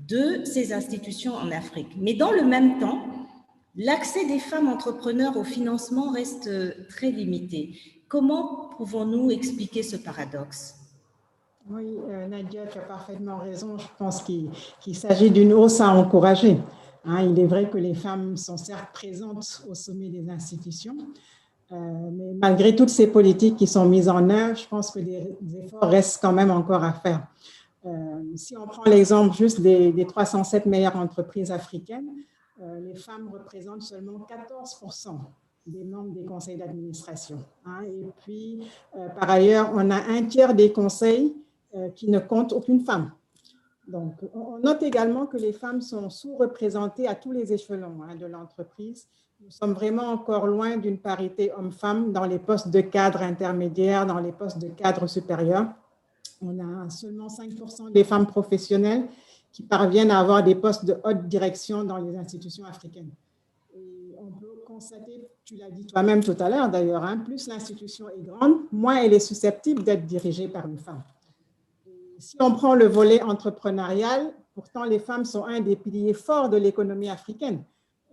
de ces institutions en Afrique. Mais dans le même temps, l'accès des femmes entrepreneurs au financement reste très limité. Comment pouvons-nous expliquer ce paradoxe? Oui, Nadia, tu as parfaitement raison. Je pense qu'il s'agit d'une hausse à encourager. Hein, il est vrai que les femmes sont certes présentes au sommet des institutions, mais malgré toutes ces politiques qui sont mises en œuvre, je pense que des efforts restent quand même encore à faire. Si on prend l'exemple juste des 307 meilleures entreprises africaines, les femmes représentent seulement 14% des membres des conseils d'administration. Hein, et puis, par ailleurs, on a un tiers des conseils qui ne comptent aucune femme. Donc, on note également que les femmes sont sous-représentées à tous les échelons de l'entreprise. Nous sommes vraiment encore loin d'une parité homme-femme dans les postes de cadre intermédiaires, dans les postes de cadre supérieurs. On a seulement 5% des femmes professionnelles qui parviennent à avoir des postes de haute direction dans les institutions africaines. Et on peut constater, tu l'as dit toi-même tout à l'heure d'ailleurs, plus l'institution est grande, moins elle est susceptible d'être dirigée par une femme. Si on prend le volet entrepreneurial, pourtant les femmes sont un des piliers forts de l'économie africaine.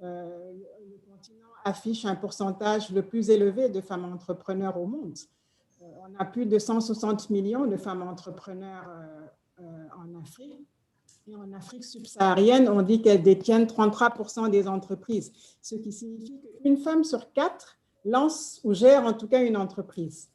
Le continent affiche un pourcentage le plus élevé de femmes entrepreneurs au monde. On a plus de 160 millions de femmes entrepreneurs en Afrique. Et en Afrique subsaharienne, on dit qu'elles détiennent 33% des entreprises, ce qui signifie qu'une femme sur 4 lance ou gère en tout cas une entreprise.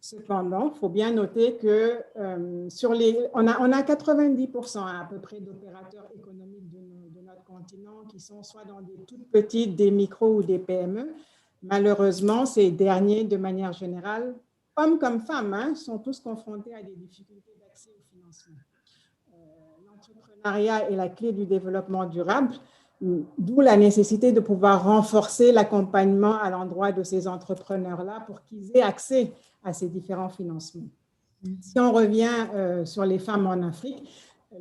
Cependant, il faut bien noter que on a 90% à peu près d'opérateurs économiques de notre continent qui sont soit dans des toutes petites, des micros ou des PME. Malheureusement, ces derniers, de manière générale, hommes comme femmes, sont tous confrontés à des difficultés d'accès au financement. L'entrepreneuriat est la clé du développement durable, d'où la nécessité de pouvoir renforcer l'accompagnement à l'endroit de ces entrepreneurs-là pour qu'ils aient accès à ces différents financements. Si on revient sur les femmes en Afrique,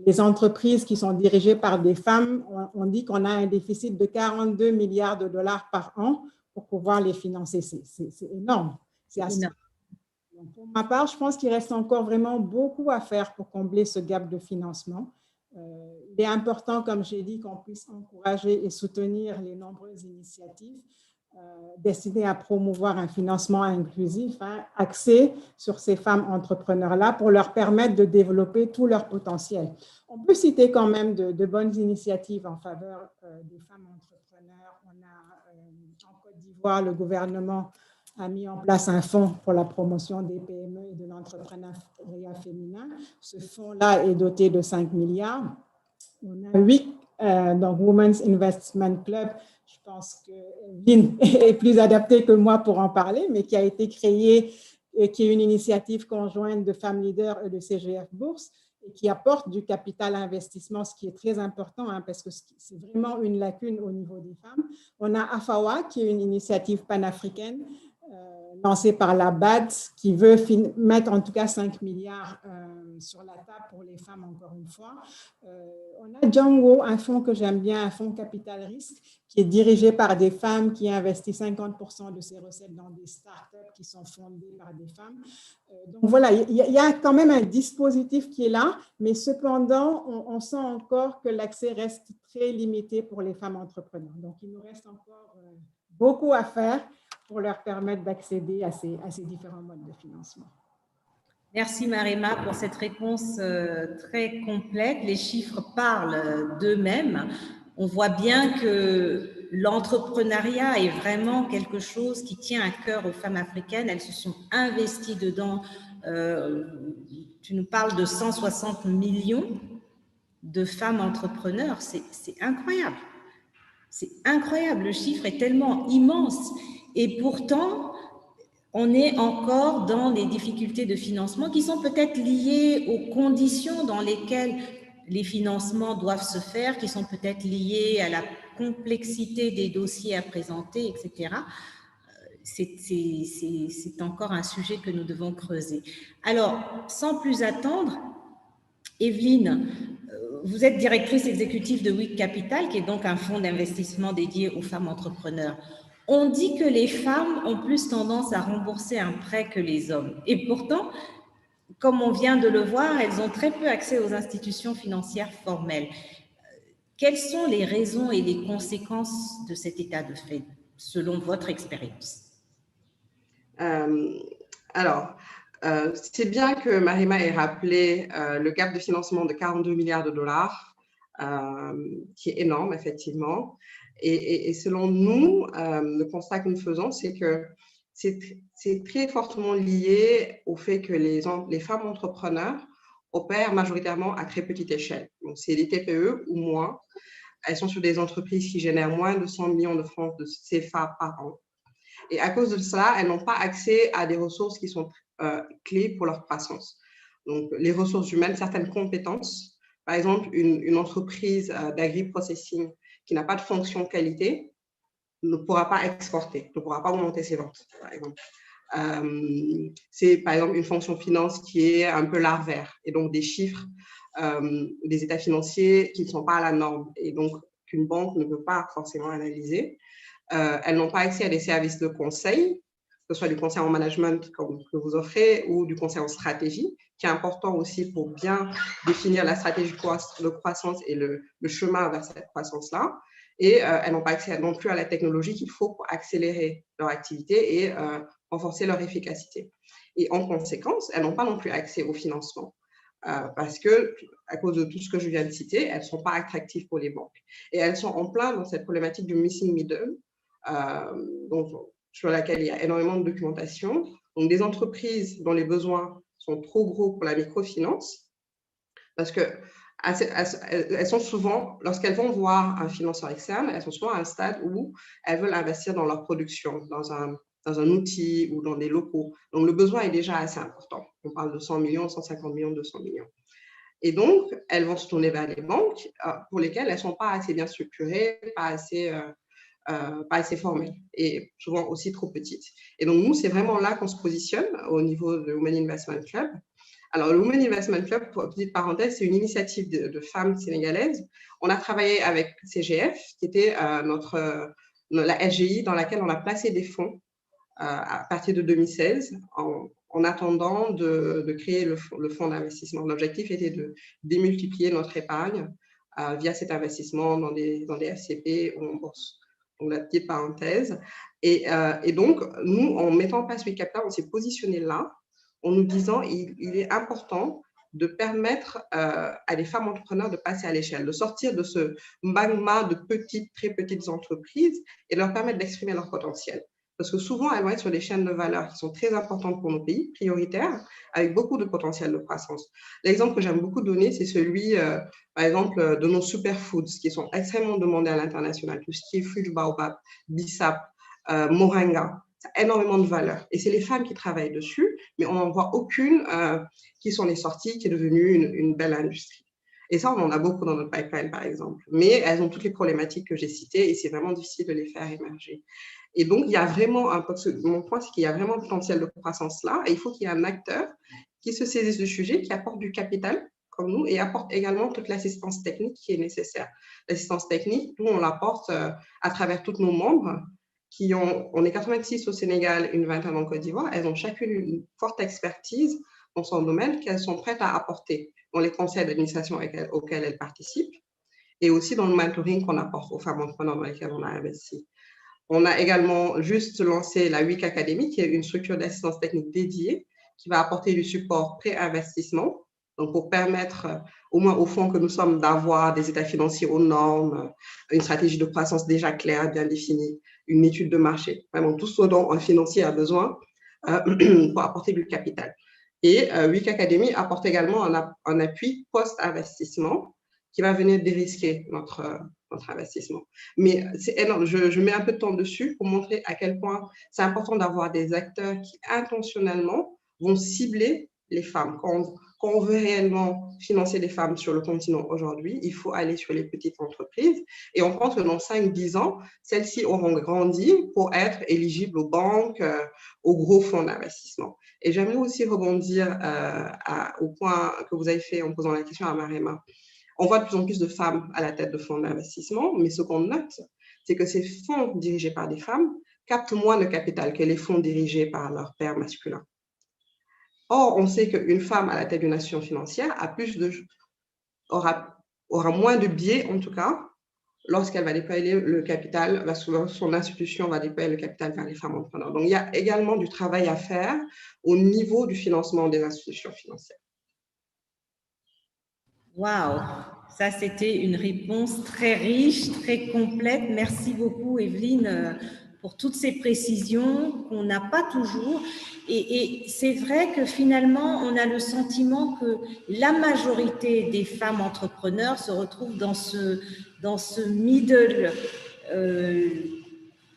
les entreprises qui sont dirigées par des femmes, on dit qu'on a un déficit de 42 milliards de dollars par an pour pouvoir les financer. C'est énorme. C'est assez. Donc, pour ma part, je pense qu'il reste encore vraiment beaucoup à faire pour combler ce gap de financement. Il est important, comme j'ai dit, qu'on puisse encourager et soutenir les nombreuses initiatives destinées à promouvoir un financement inclusif, axé sur ces femmes entrepreneurs-là pour leur permettre de développer tout leur potentiel. On peut citer quand même de bonnes initiatives en faveur des femmes entrepreneurs. On a en Côte d'Ivoire, le gouvernement a mis en place un fonds pour la promotion des PME et de l'entrepreneuriat féminin. Ce fonds-là est doté de 5 milliards. On a 8, donc Women's Investment Club, je pense que Evelyne est plus adaptée que moi pour en parler, mais qui a été créée et qui est une initiative conjointe de femmes leaders et de CGF Bourse et qui apporte du capital investissement, ce qui est très important parce que c'est vraiment une lacune au niveau des femmes. On a AFAWA, qui est une initiative panafricaine lancée par la BAD, qui veut mettre en tout cas 5 milliards sur la table pour les femmes, encore une fois. On a Django, un fonds que j'aime bien, un fonds capital risque, qui est dirigé par des femmes, qui investissent 50% de ses recettes dans des startups qui sont fondées par des femmes. Donc voilà, il y a quand même un dispositif qui est là, mais cependant, on sent encore que l'accès reste très limité pour les femmes entrepreneurs. Donc il nous reste encore beaucoup à faire pour leur permettre d'accéder à ces différents modes de financement. Merci Marima pour cette réponse très complète. Les chiffres parlent d'eux-mêmes. On voit bien que l'entrepreneuriat est vraiment quelque chose qui tient à cœur aux femmes africaines. Elles se sont investies dedans. Tu nous parles de 160 millions de femmes entrepreneurs. C'est incroyable. C'est incroyable. Le chiffre est tellement immense. Et pourtant, on est encore dans des difficultés de financement qui sont peut-être liées aux conditions dans lesquelles les financements doivent se faire, qui sont peut-être liées à la complexité des dossiers à présenter, etc. C'est encore un sujet que nous devons creuser. Alors, sans plus attendre, Evelyne, vous êtes directrice exécutive de WIC Capital, qui est donc un fonds d'investissement dédié aux femmes entrepreneurs. On dit que les femmes ont plus tendance à rembourser un prêt que les hommes. Et pourtant, comme on vient de le voir, elles ont très peu accès aux institutions financières formelles. Quelles sont les raisons et les conséquences de cet état de fait, selon votre expérience? C'est bien que Marima ait rappelé le gap de financement de 42 milliards de dollars, qui est énorme, effectivement. Et selon nous, le constat que nous faisons, c'est que c'est très fortement lié au fait que les femmes entrepreneurs opèrent majoritairement à très petite échelle. Donc, c'est des TPE ou moins. Elles sont sur des entreprises qui génèrent moins de 100 millions de francs de CFA par an. Et à cause de cela, elles n'ont pas accès à des ressources qui sont clés pour leur croissance. Donc, les ressources humaines, certaines compétences. Par exemple, une entreprise d'agri-processing qui n'a pas de fonction qualité ne pourra pas exporter, ne pourra pas augmenter ses ventes, par exemple. C'est, par exemple, une fonction finance qui est un peu larvaire, et donc des chiffres, des états financiers qui ne sont pas à la norme, et donc qu'une banque ne peut pas forcément analyser. Elles n'ont pas accès à des services de conseil, que ce soit du conseil en management comme que vous offrez ou du conseil en stratégie, qui est important aussi pour bien définir la stratégie de croissance et le chemin vers cette croissance-là. Et elles n'ont pas accès non plus à la technologie qu'il faut pour accélérer leur activité et renforcer leur efficacité. Et en conséquence, elles n'ont pas non plus accès au financement. Parce que, à cause de tout ce que je viens de citer, elles ne sont pas attractives pour les banques. Et elles sont en plein dans cette problématique du missing middle, sur laquelle il y a énormément de documentation. Donc, des entreprises dont les besoins sont trop gros pour la microfinance, parce que elles sont souvent, lorsqu'elles vont voir un financeur externe, elles sont souvent à un stade où elles veulent investir dans leur production, dans un outil ou dans des locaux. Donc, le besoin est déjà assez important. On parle de 100 millions, 150 millions, 200 millions. Et donc, elles vont se tourner vers les banques pour lesquelles elles ne sont pas assez bien structurées, pas assez formelles et souvent aussi trop petites. Et donc, nous, c'est vraiment là qu'on se positionne au niveau de Women Investment Club. Alors, le Women Investment Club, pour petite parenthèse, c'est une initiative de femmes sénégalaises. On a travaillé avec CGF, qui était la SGI dans laquelle on a placé des fonds à partir de 2016, en attendant de créer le fonds d'investissement. L'objectif était de démultiplier notre épargne via cet investissement dans des FCP ou en bourse. Donc, la petite parenthèse. Et donc, nous, en mettant en place WeCapital, on s'est positionné là, en nous disant il est important de permettre à des femmes entrepreneurs de passer à l'échelle, de sortir de ce magma de très petites entreprises et de leur permettre d'exprimer leur potentiel. Parce que souvent, elles vont être sur des chaînes de valeur qui sont très importantes pour nos pays, prioritaires, avec beaucoup de potentiel de croissance. L'exemple que j'aime beaucoup donner, c'est celui, par exemple, de nos superfoods qui sont extrêmement demandés à l'international, tout ce qui est fruits du baobab, bissap, moringa. Ça a énormément de valeur. Et c'est les femmes qui travaillent dessus, mais on n'en voit aucune qui s'en est sortie, qui est devenue une belle industrie. Et ça, on en a beaucoup dans notre pipeline, par exemple. Mais elles ont toutes les problématiques que j'ai citées et c'est vraiment difficile de les faire émerger. Et donc, il y a vraiment mon point, c'est qu'il y a vraiment un potentiel de croissance là. Et il faut qu'il y ait un acteur qui se saisisse du sujet, qui apporte du capital, comme nous, et apporte également toute l'assistance technique qui est nécessaire. L'assistance technique, nous, on l'apporte à travers tous nos membres, on est 86 au Sénégal, une vingtaine en Côte d'Ivoire. Elles ont chacune une forte expertise dans son domaine qu'elles sont prêtes à apporter dans les conseils d'administration auxquels elles participent et aussi dans le mentoring qu'on apporte aux femmes entrepreneurs dans lesquelles on a investi. On a également juste lancé la WIC Academy, qui est une structure d'assistance technique dédiée qui va apporter du support pré-investissement, donc pour permettre au moins au fonds que nous sommes d'avoir des états financiers aux normes, une stratégie de croissance déjà claire, bien définie, une étude de marché, vraiment tout ce dont un financier a besoin pour apporter du capital. Et WIC Academy apporte également un appui post-investissement qui va venir dérisquer notre investissement. Mais c'est énorme. Je mets un peu de temps dessus pour montrer à quel point c'est important d'avoir des acteurs qui intentionnellement vont cibler les femmes. Quand on veut réellement financer les femmes sur le continent aujourd'hui, il faut aller sur les petites entreprises et on pense que dans 5-10 ans, celles-ci auront grandi pour être éligibles aux banques, aux gros fonds d'investissement. Et j'aimerais aussi rebondir au point que vous avez fait en posant la question à Marima. On voit de plus en plus de femmes à la tête de fonds d'investissement, mais ce qu'on note, c'est que ces fonds dirigés par des femmes captent moins de capital que les fonds dirigés par leur père masculin. Or, on sait qu'une femme à la tête d'une institution financière aura moins de biais, en tout cas, lorsqu'elle va déployer le capital, son institution va déployer le capital vers les femmes entrepreneurs. Donc, il y a également du travail à faire au niveau du financement des institutions financières. Waouh, ça c'était une réponse très riche, très complète. Merci beaucoup Evelyne pour toutes ces précisions qu'on n'a pas toujours. Et c'est vrai que finalement, on a le sentiment que la majorité des femmes entrepreneurs se retrouvent dans ce middle,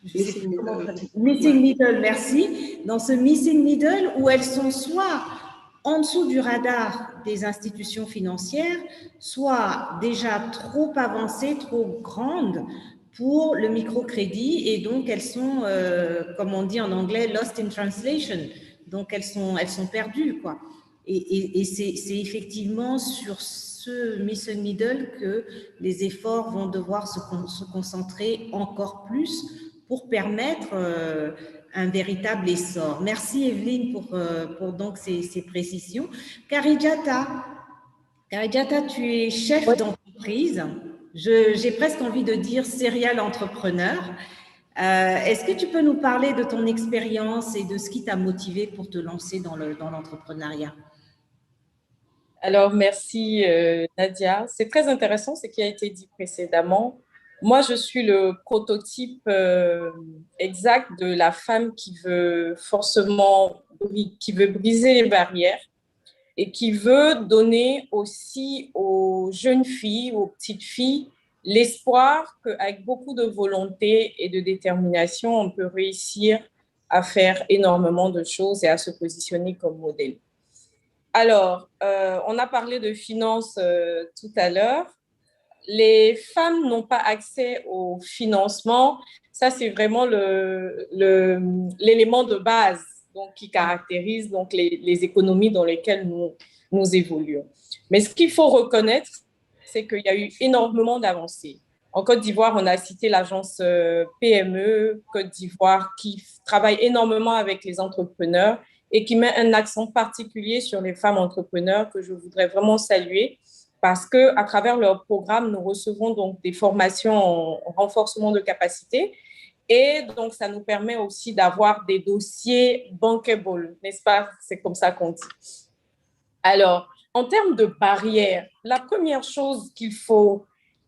missing middle, merci, dans ce missing middle où elles sont soit en dessous du radar des institutions financières, soit déjà trop avancées, trop grandes pour le microcrédit, et donc elles sont, comme on dit en anglais, lost in translation. Donc elles sont perdues, quoi. Et c'est effectivement sur ce mission middle que les efforts vont devoir se concentrer encore plus pour permettre un véritable essor. Merci Evelyne pour donc ces précisions. Karijata, tu es chef d'entreprise. J'ai presque envie de dire serial entrepreneur. Est-ce que tu peux nous parler de ton expérience et de ce qui t'a motivé pour te lancer dans l'entrepreneuriat? Alors, merci Nadia. C'est très intéressant ce qui a été dit précédemment. Moi, je suis le prototype exact de la femme qui veut briser les barrières et qui veut donner aussi aux jeunes filles, aux petites filles, l'espoir qu'avec beaucoup de volonté et de détermination, on peut réussir à faire énormément de choses et à se positionner comme modèle. Alors, on a parlé de finances tout à l'heure. Les femmes n'ont pas accès au financement. Ça, c'est vraiment l'élément de base donc, qui caractérise donc, les économies dans lesquelles nous évoluons. Mais ce qu'il faut reconnaître, c'est qu'il y a eu énormément d'avancées. En Côte d'Ivoire, on a cité l'agence PME Côte d'Ivoire qui travaille énormément avec les entrepreneurs et qui met un accent particulier sur les femmes entrepreneurs que je voudrais vraiment saluer parce qu'à travers leur programme, nous recevons donc des formations en renforcement de capacité et donc ça nous permet aussi d'avoir des dossiers bankable, n'est-ce pas? C'est comme ça qu'on dit. Alors, en termes de barrières, la première chose qu'il faut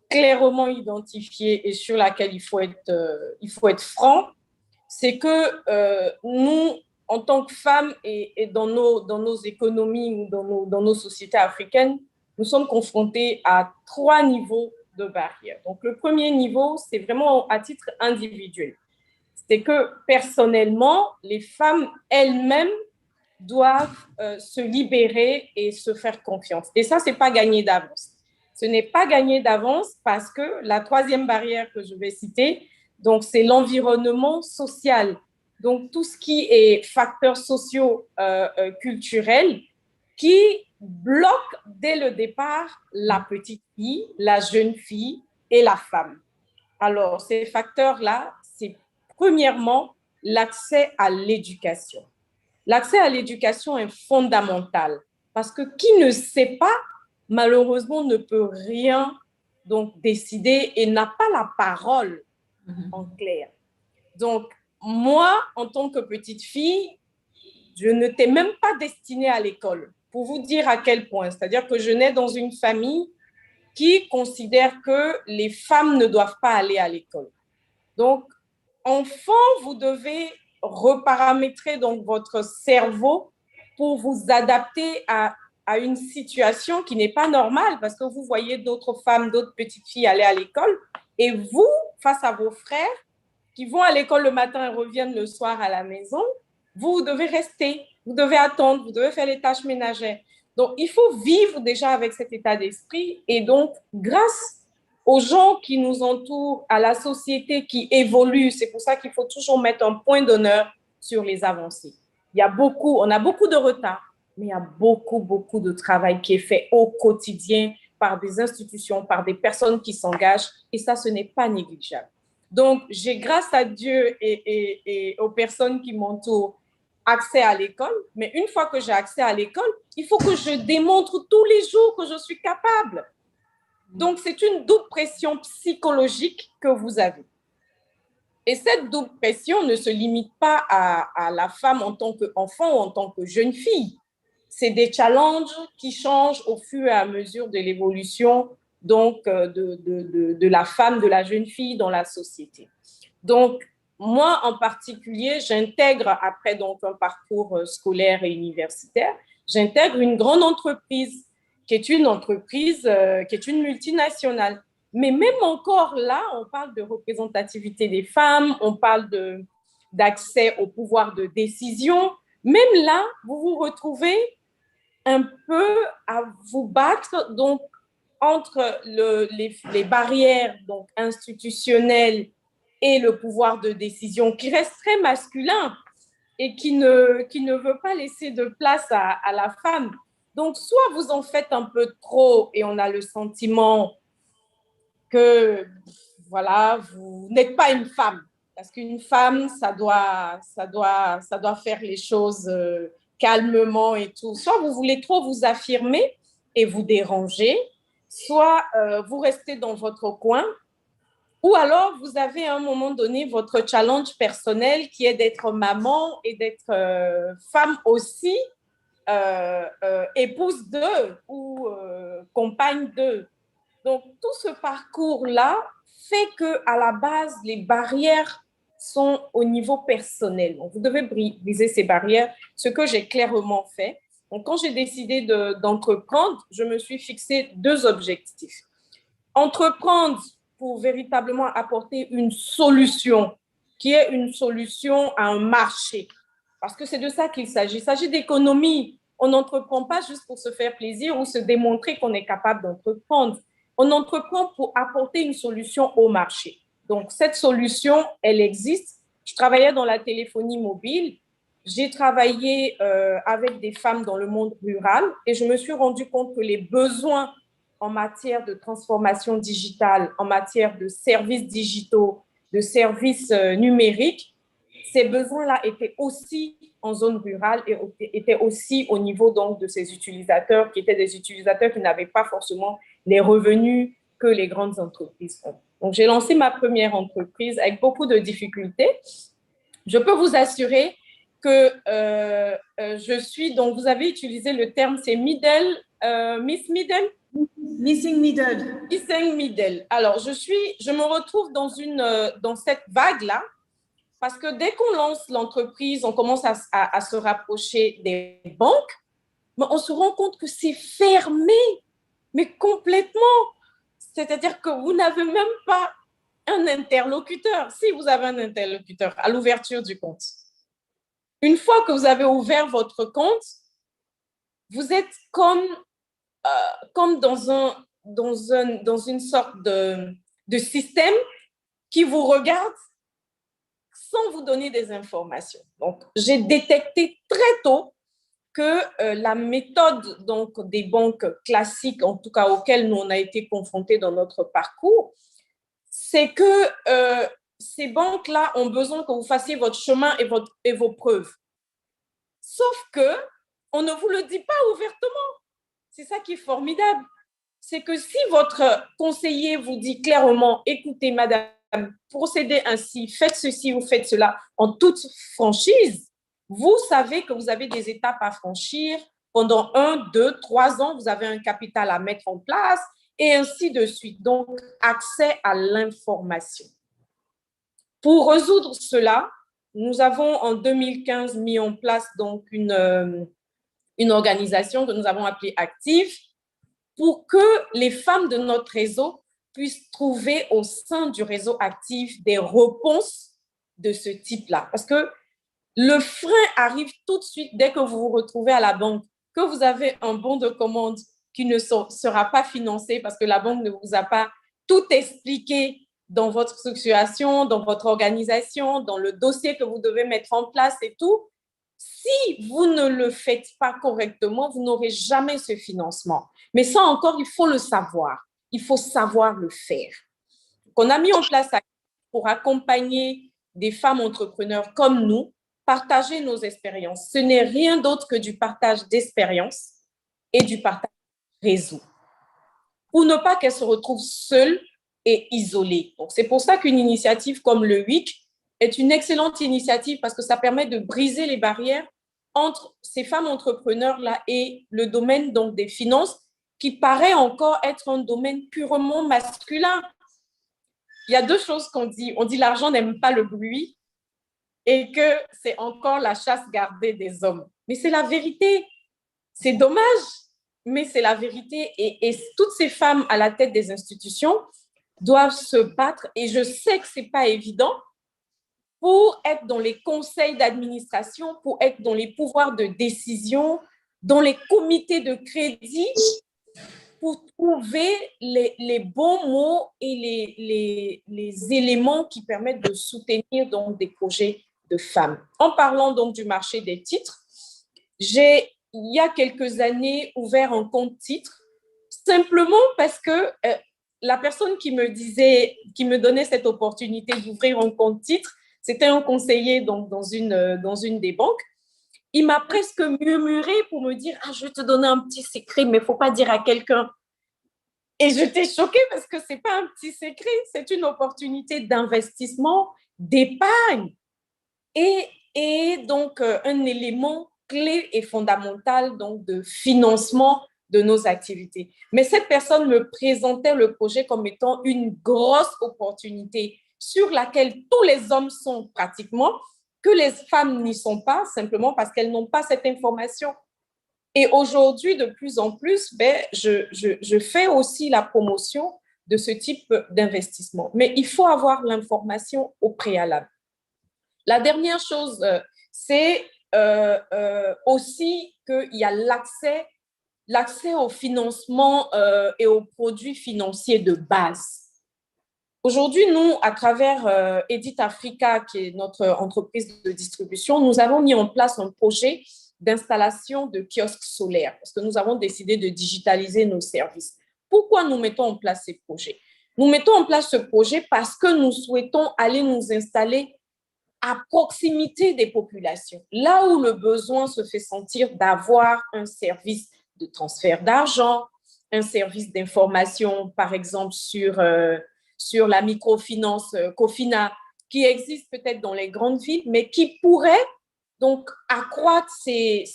clairement identifier et sur laquelle il faut être franc, c'est que nous, en tant que femmes et dans nos économies ou dans nos sociétés africaines, nous sommes confrontés à 3 niveaux de barrières. Donc, le premier niveau, c'est vraiment à titre individuel. C'est que personnellement, les femmes elles-mêmes doivent se libérer et se faire confiance. Et ça, ce n'est pas gagné d'avance. Ce n'est pas gagné d'avance parce que la troisième barrière que je vais citer, donc, c'est l'environnement social. Donc, tout ce qui est facteurs sociaux culturels qui bloquent dès le départ la petite fille, la jeune fille et la femme. Alors, ces facteurs-là, c'est premièrement l'accès à l'éducation. L'accès à l'éducation est fondamental parce que qui ne sait pas, malheureusement, ne peut rien donc décider et n'a pas la parole en clair. Donc, moi, en tant que petite fille, je ne t'ai même pas destinée à l'école, pour vous dire à quel point. C'est-à-dire que je nais dans une famille qui considère que les femmes ne doivent pas aller à l'école. Donc, enfant, vous devez reparamétrer donc votre cerveau pour vous adapter à une situation qui n'est pas normale parce que vous voyez d'autres femmes, d'autres petites filles aller à l'école et vous, face à vos frères qui vont à l'école le matin et reviennent le soir à la maison, vous devez rester, vous devez attendre, vous devez faire les tâches ménagères. Donc, il faut vivre déjà avec cet état d'esprit et donc, grâce aux gens qui nous entourent, à la société qui évolue, c'est pour ça qu'il faut toujours mettre un point d'honneur sur les avancées. On a beaucoup de retard, mais il y a beaucoup de travail qui est fait au quotidien par des institutions, par des personnes qui s'engagent et ça, ce n'est pas négligeable. Donc, j'ai, grâce à Dieu et aux personnes qui m'entourent, accès à l'école, mais une fois que j'ai accès à l'école, il faut que je démontre tous les jours que je suis capable. Donc, c'est une double pression psychologique que vous avez. Et cette double pression ne se limite pas à la femme en tant qu'enfant ou en tant que jeune fille. C'est des challenges qui changent au fur et à mesure de l'évolution donc de la femme, de la jeune fille dans la société. Donc, moi en particulier, j'intègre après donc un parcours scolaire et universitaire, j'intègre une grande entreprise qui est une entreprise qui est une multinationale. Mais même encore là, on parle de représentativité des femmes, on parle d'accès au pouvoir de décision. Même là, vous vous retrouvez un peu à vous battre donc, entre les barrières donc, institutionnelles et le pouvoir de décision qui reste très masculin et qui ne veut pas laisser de place à la femme. Donc, soit vous en faites un peu trop et on a le sentiment que, voilà, vous n'êtes pas une femme. Parce qu'une femme, ça doit faire les choses calmement et tout. Soit vous voulez trop vous affirmer et vous déranger, soit vous restez dans votre coin, ou alors vous avez à un moment donné votre challenge personnel qui est d'être maman et d'être femme aussi, épouse d'eux ou compagne d'eux. Donc, tout ce parcours-là fait qu'à la base, les barrières sont au niveau personnel. Donc, vous devez briser ces barrières, ce que j'ai clairement fait. Donc, quand j'ai décidé d'entreprendre, je me suis fixé 2 objectifs. Entreprendre pour véritablement apporter une solution, qui est une solution à un marché. Parce que c'est de ça qu'il s'agit. Il s'agit d'économie. On n'entreprend pas juste pour se faire plaisir ou se démontrer qu'on est capable d'entreprendre. On entreprend pour apporter une solution au marché. Donc, cette solution, elle existe. Je travaillais dans la téléphonie mobile. J'ai travaillé avec des femmes dans le monde rural et je me suis rendu compte que les besoins en matière de transformation digitale, en matière de services digitaux, de services numériques, ces besoins-là étaient aussi en zone rurale et étaient aussi au niveau donc de ces utilisateurs qui étaient des utilisateurs qui n'avaient pas forcément les revenus que les grandes entreprises ont. Donc, j'ai lancé ma première entreprise avec beaucoup de difficultés. Je peux vous assurer que je suis, donc vous avez utilisé le terme, c'est middle, Miss Middle? Missing middle. Missing middle. Alors, je me retrouve dans cette vague-là, parce que dès qu'on lance l'entreprise, on commence à se rapprocher des banques, mais on se rend compte que c'est fermé, mais complètement. C'est-à-dire que vous n'avez même pas un interlocuteur. Si vous avez un interlocuteur à l'ouverture du compte, une fois que vous avez ouvert votre compte, vous êtes comme dans une sorte de système qui vous regarde sans vous donner des informations. Donc, j'ai détecté très tôt que la méthode donc, des banques classiques, en tout cas auxquelles nous on a été confrontés dans notre parcours, c'est que ces banques-là ont besoin que vous fassiez votre chemin et vos preuves. Sauf qu'on ne vous le dit pas ouvertement. C'est ça qui est formidable. C'est que si votre conseiller vous dit clairement, écoutez, madame, procédez ainsi, faites ceci ou faites cela en toute franchise, vous savez que vous avez des étapes à franchir. Pendant 1, 2, 3 ans, vous avez un capital à mettre en place et ainsi de suite. Donc, accès à l'information. Pour résoudre cela, nous avons en 2015 mis en place donc une organisation que nous avons appelée Active pour que les femmes de notre réseau puissent trouver au sein du réseau Active des réponses de ce type-là. Parce que le frein arrive tout de suite dès que vous vous retrouvez à la banque, que vous avez un bon de commande qui ne sera pas financé parce que la banque ne vous a pas tout expliqué dans votre structuration, dans votre organisation, dans le dossier que vous devez mettre en place et tout. Si vous ne le faites pas correctement, vous n'aurez jamais ce financement. Mais ça encore, il faut le savoir. Il faut savoir le faire. On a mis en place pour accompagner des femmes entrepreneurs comme nous, partager nos expériences. Ce n'est rien d'autre que du partage d'expériences et du partage réseau. pour ne pas qu'elles se retrouvent seules et isolées. Donc, c'est pour ça qu'une initiative comme le WIC est une excellente initiative parce que ça permet de briser les barrières entre ces femmes entrepreneurs-là et le domaine donc, des finances qui paraît encore être un domaine purement masculin. Il y a deux choses qu'on dit. On dit l'argent n'aime pas le bruit et que c'est encore la chasse gardée des hommes. Mais c'est la vérité. C'est dommage, mais c'est la vérité. Et toutes ces femmes à la tête des institutions doivent se battre. Et je sais que ce n'est pas évident pour être dans les conseils d'administration, pour être dans les pouvoirs de décision, dans les comités de crédit, pour trouver les bons mots et les éléments qui permettent de soutenir donc, des projets de femmes. En parlant donc du marché des titres, j'ai, il y a quelques années, ouvert un compte titre, simplement parce que la personne qui me donnait cette opportunité d'ouvrir un compte titre, c'était un conseiller donc, dans une des banques. Il m'a presque murmuré pour me dire « Ah, je vais te donner un petit secret, mais il ne faut pas dire à quelqu'un. » Et j'étais choquée parce que ce n'est pas un petit secret, c'est une opportunité d'investissement, d'épargne et donc un élément clé et fondamental donc, de financement de nos activités. Mais cette personne me présentait le projet comme étant une grosse opportunité sur laquelle tous les hommes sont pratiquement, que les femmes n'y sont pas, simplement parce qu'elles n'ont pas cette information. Et aujourd'hui, de plus en plus, je fais aussi la promotion de ce type d'investissement. Mais il faut avoir l'information au préalable. La dernière chose, c'est aussi qu'il y a l'accès au financement et aux produits financiers de base. Aujourd'hui, nous, à travers Edit Africa, qui est notre entreprise de distribution, nous avons mis en place un projet d'installation de kiosques solaires parce que nous avons décidé de digitaliser nos services. Pourquoi nous mettons en place ces projets? Nous mettons en place ce projet parce que nous souhaitons aller nous installer à proximité des populations, là où le besoin se fait sentir d'avoir un service de transfert d'argent, un service d'information, par exemple, sur la microfinance Cofina, qui existe peut-être dans les grandes villes, mais qui pourrait donc accroître ses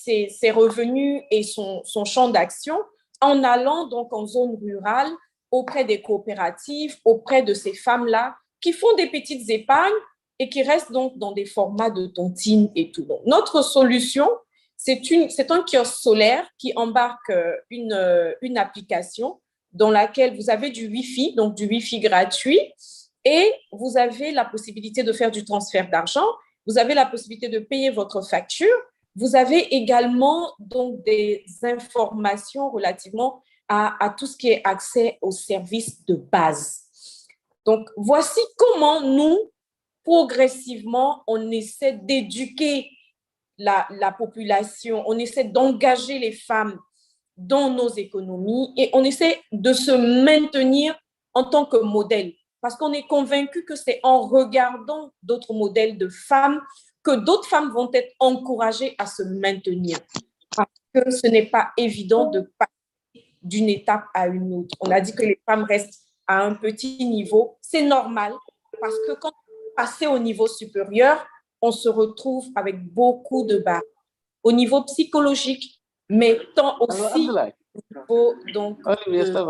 revenus et son champ d'action en allant donc en zone rurale auprès des coopératives, auprès de ces femmes-là qui font des petites épargnes et qui restent donc dans des formats de tontine et tout. Donc, notre solution, c'est un kiosque solaire qui embarque une application dans laquelle vous avez du Wi-Fi, donc du Wi-Fi gratuit, et vous avez la possibilité de faire du transfert d'argent, vous avez la possibilité de payer votre facture, vous avez également donc des informations relativement à tout ce qui est accès aux services de base. Donc, voici comment nous, progressivement, on essaie d'éduquer la population, on essaie d'engager les femmes dans nos économies et on essaie de se maintenir en tant que modèle parce qu'on est convaincu que c'est en regardant d'autres modèles de femmes que d'autres femmes vont être encouragées à se maintenir parce que ce n'est pas évident de passer d'une étape à une autre. On a dit que les femmes restent à un petit niveau, c'est normal parce que quand on passe au niveau supérieur, on se retrouve avec beaucoup de barres au niveau psychologique, mais tant aussi au niveau, donc, au niveau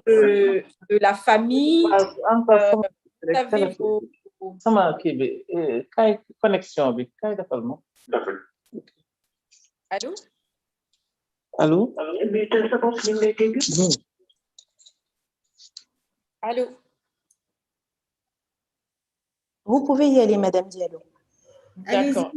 de la famille. Vous avez connexion bi kay defal mo. Allô? Allô? Allô? Vous pouvez y aller, Madame Diallo. D'accord.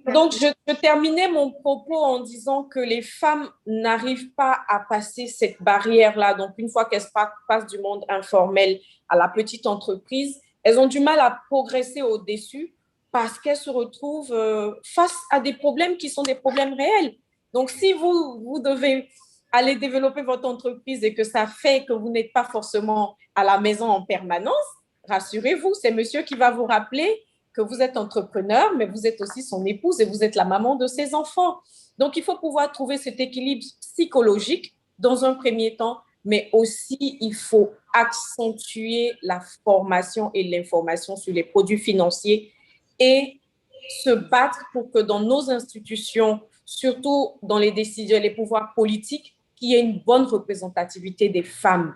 Donc, je terminais mon propos en disant que les femmes n'arrivent pas à passer cette barrière-là. Donc, une fois qu'elles passent du monde informel à la petite entreprise, elles ont du mal à progresser au-dessus parce qu'elles se retrouvent face à des problèmes qui sont des problèmes réels. Donc, si vous devez aller développer votre entreprise et que ça fait que vous n'êtes pas forcément à la maison en permanence, rassurez-vous, c'est monsieur qui va vous rappeler que vous êtes entrepreneur, mais vous êtes aussi son épouse et vous êtes la maman de ses enfants. Donc, il faut pouvoir trouver cet équilibre psychologique dans un premier temps, mais aussi il faut accentuer la formation et l'information sur les produits financiers et se battre pour que dans nos institutions, surtout dans les décisions, les pouvoirs politiques, qu'il y ait une bonne représentativité des femmes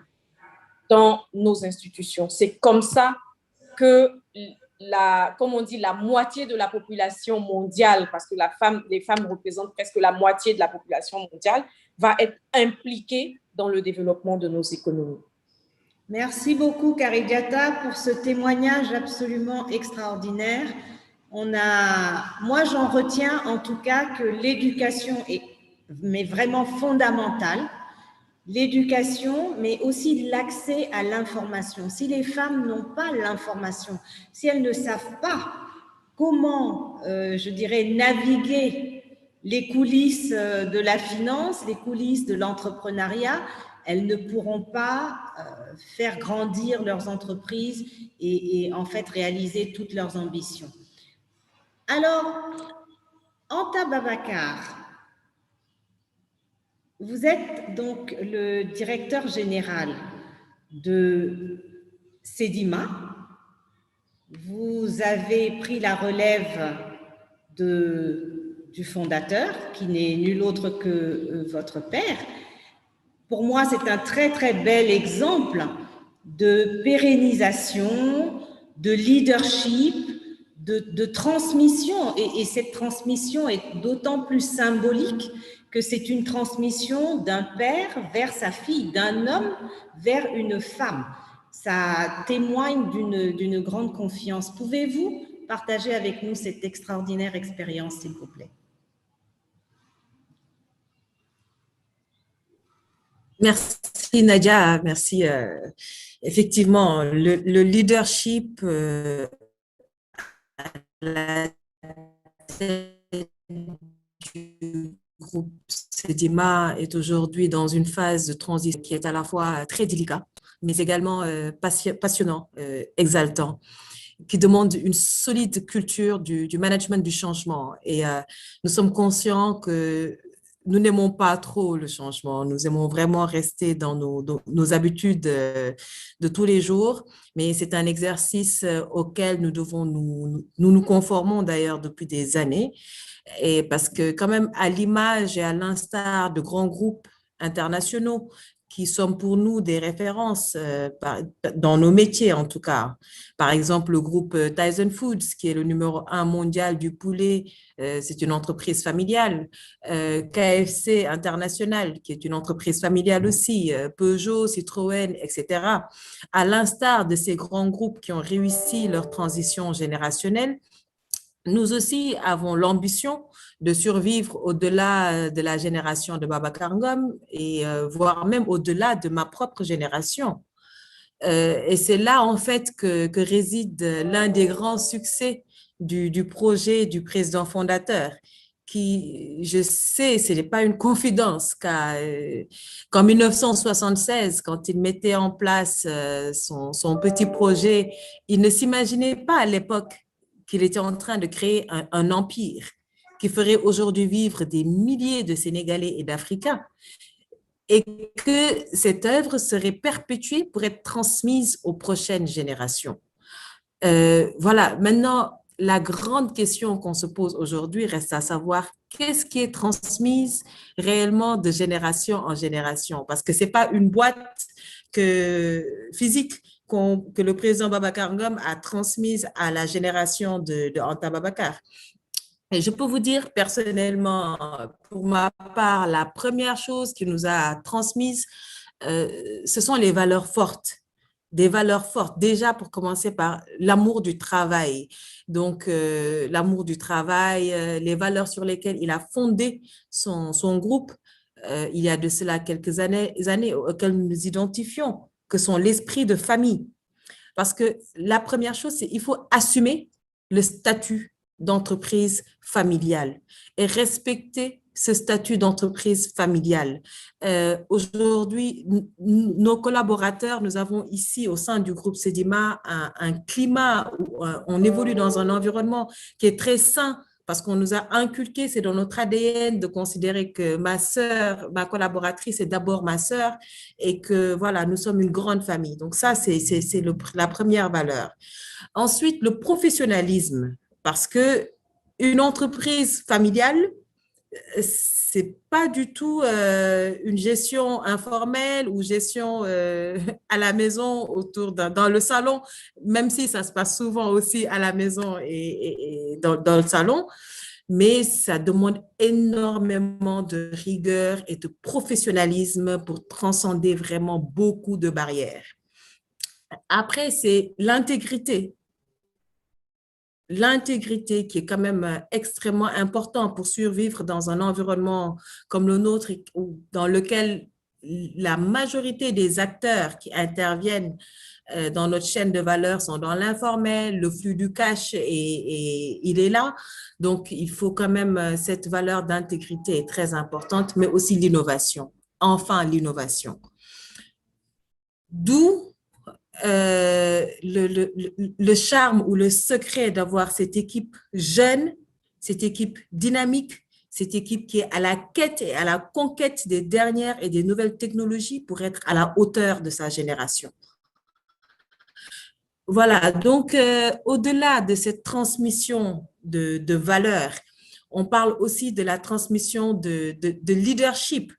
dans nos institutions. C'est comme ça que comme on dit, la moitié de la population mondiale, parce que les femmes représentent presque la moitié de la population mondiale, va être impliquée dans le développement de nos économies. Merci beaucoup, Karidiata, pour ce témoignage absolument extraordinaire. Moi, j'en retiens en tout cas que l'éducation est vraiment fondamentale. L'éducation, mais aussi l'accès à l'information. Si les femmes n'ont pas l'information, si elles ne savent pas comment, je dirais, naviguer les coulisses de la finance, les coulisses de l'entrepreneuriat, elles ne pourront pas faire grandir leurs entreprises et en fait réaliser toutes leurs ambitions. Alors, Anta Babacar, vous êtes donc le directeur général de Sedima. Vous avez pris la relève du fondateur, qui n'est nul autre que votre père. Pour moi, c'est un très, très bel exemple de pérennisation, de leadership, de transmission. Et cette transmission est d'autant plus symbolique que c'est une transmission d'un père vers sa fille, d'un homme vers une femme. Ça témoigne d'une grande confiance. Pouvez-vous partager avec nous cette extraordinaire expérience, s'il vous plaît? Merci Nadia, merci. Effectivement, le leadership à la tête du groupe Sedima est aujourd'hui dans une phase de transition qui est à la fois très délicate, mais également passionnant, exaltant, qui demande une solide culture du management du changement. Et nous sommes conscients que nous n'aimons pas trop le changement. Nous aimons vraiment rester dans nos habitudes de tous les jours, mais c'est un exercice auquel nous devons nous conformons d'ailleurs depuis des années. Et parce que quand même, à l'image et à l'instar de grands groupes internationaux qui sont pour nous des références dans nos métiers en tout cas. Par exemple, le groupe Tyson Foods, qui est le numéro 1 mondial du poulet, c'est une entreprise familiale. KFC International, qui est une entreprise familiale aussi. Peugeot, Citroën, etc. À l'instar de ces grands groupes qui ont réussi leur transition générationnelle, nous aussi avons l'ambition de survivre au-delà de la génération de Babacar Ngom et voire même au-delà de ma propre génération. Et c'est là en fait que réside l'un des grands succès du projet du président fondateur, qui, je sais, ce n'est pas une confidence, qu'en 1976, quand il mettait en place son petit projet, il ne s'imaginait pas à l'époque qu'il était en train de créer un empire qui ferait aujourd'hui vivre des milliers de Sénégalais et d'Africains, et que cette œuvre serait perpétuée pour être transmise aux prochaines générations. Voilà, maintenant, la grande question qu'on se pose aujourd'hui reste à savoir qu'est-ce qui est transmise réellement de génération en génération, parce que ce n'est pas une boîte physique que le président Babacar Ngom a transmise à la génération de Anta Babacar. Et je peux vous dire personnellement, pour ma part, la première chose qu'il nous a transmise, ce sont les valeurs fortes. Des valeurs fortes, déjà pour commencer par l'amour du travail. Donc, l'amour du travail, les valeurs sur lesquelles il a fondé son groupe, il y a de cela quelques années auxquelles nous nous identifions, que sont l'esprit de famille. Parce que la première chose, c'est qu'il faut assumer le statut d'entreprise familiale et respecter ce statut d'entreprise familiale. Aujourd'hui, nos collaborateurs, nous avons ici au sein du groupe Sedima un climat où on évolue dans un environnement qui est très sain parce qu'on nous a inculqué, c'est dans notre ADN de considérer que ma sœur, ma collaboratrice est d'abord ma sœur et que voilà, nous sommes une grande famille. Donc ça, c'est la première valeur. Ensuite, le professionnalisme, parce que une entreprise familiale, c'est pas du tout une gestion informelle ou gestion à la maison dans le salon, même si ça se passe souvent aussi à la maison et dans le salon, mais ça demande énormément de rigueur et de professionnalisme pour transcender vraiment beaucoup de barrières. Après, c'est l'intégrité. L'intégrité qui est quand même extrêmement important pour survivre dans un environnement comme le nôtre dans lequel la majorité des acteurs qui interviennent dans notre chaîne de valeur sont dans l'informel, le flux du cash et il est là. Donc, il faut quand même, cette valeur d'intégrité est très importante, mais aussi l'innovation. Enfin, l'innovation. D'où le charme ou le secret d'avoir cette équipe jeune, cette équipe dynamique, cette équipe qui est à la quête et à la conquête des dernières et des nouvelles technologies pour être à la hauteur de sa génération. Voilà, donc au-delà de cette transmission de valeurs, on parle aussi de la transmission de leadership.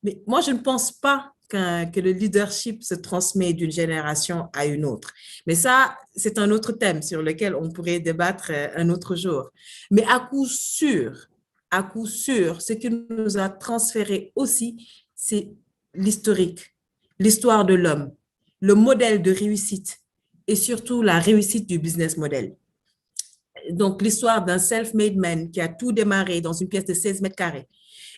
Mais moi, je ne pense pas que le leadership se transmet d'une génération à une autre. Mais ça, c'est un autre thème sur lequel on pourrait débattre un autre jour. Mais à coup sûr, ce qui nous a transféré aussi, c'est l'historique, l'histoire de l'homme, le modèle de réussite et surtout la réussite du business model. Donc, l'histoire d'un self-made man qui a tout démarré dans une pièce de 16 mètres carrés.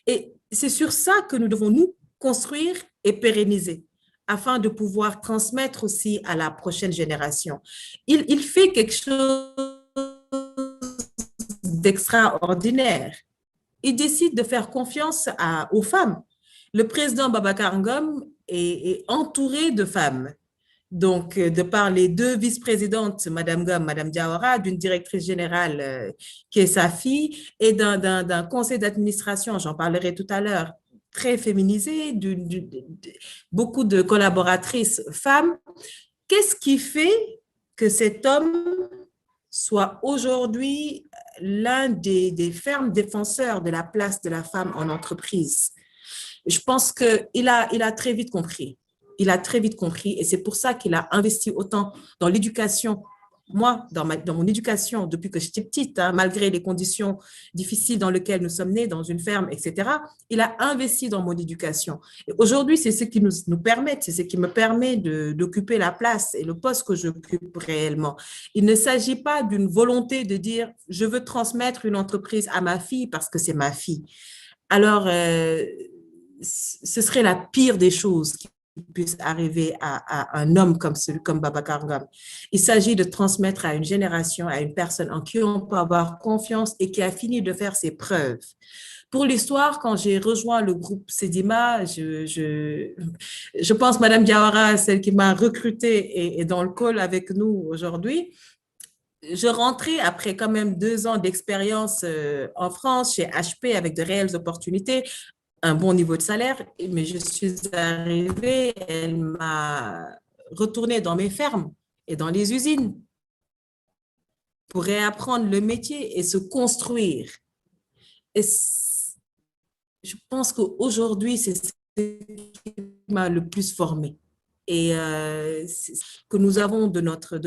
Et c'est sur ça que nous devons nous construire et pérenniser afin de pouvoir transmettre aussi à la prochaine génération. Il fait quelque chose d'extraordinaire. Il décide de faire confiance aux femmes. Le président Babacar Ngom est entouré de femmes. Donc, de par les deux vice-présidentes, Madame Ngom, Madame Diawara, d'une directrice générale qui est sa fille, et d'un conseil d'administration, j'en parlerai tout à l'heure, très féminisé, beaucoup de collaboratrices femmes. Qu'est-ce qui fait que cet homme soit aujourd'hui l'un des fermes défenseurs de la place de la femme en entreprise? Je pense qu'il a très vite compris. Il a très vite compris et c'est pour ça qu'il a investi autant dans l'éducation. Moi, dans mon éducation, depuis que j'étais petite, malgré les conditions difficiles dans lesquelles nous sommes nés, dans une ferme, etc., il a investi dans mon éducation. Et aujourd'hui, c'est ce qui nous permet, c'est ce qui me permet d'occuper la place et le poste que j'occupe réellement. Il ne s'agit pas d'une volonté de dire « je veux transmettre une entreprise à ma fille parce que c'est ma fille ». Alors, ce serait la pire des choses qui puisse arriver à un homme comme Babacar Ngom. Il s'agit de transmettre à une génération, à une personne en qui on peut avoir confiance et qui a fini de faire ses preuves. Pour l'histoire, quand j'ai rejoint le groupe Sedima, je pense Madame Diawara, celle qui m'a recrutée, est dans le call avec nous aujourd'hui. Je rentrais après quand même 2 ans d'expérience en France, chez HP, avec de réelles opportunités, un bon niveau de salaire, mais je suis arrivée, elle m'a retournée dans mes fermes et dans les usines pour réapprendre le métier et se construire. Et je pense qu'aujourd'hui, c'est ce qui m'a le plus formée. Et que nous avons de notre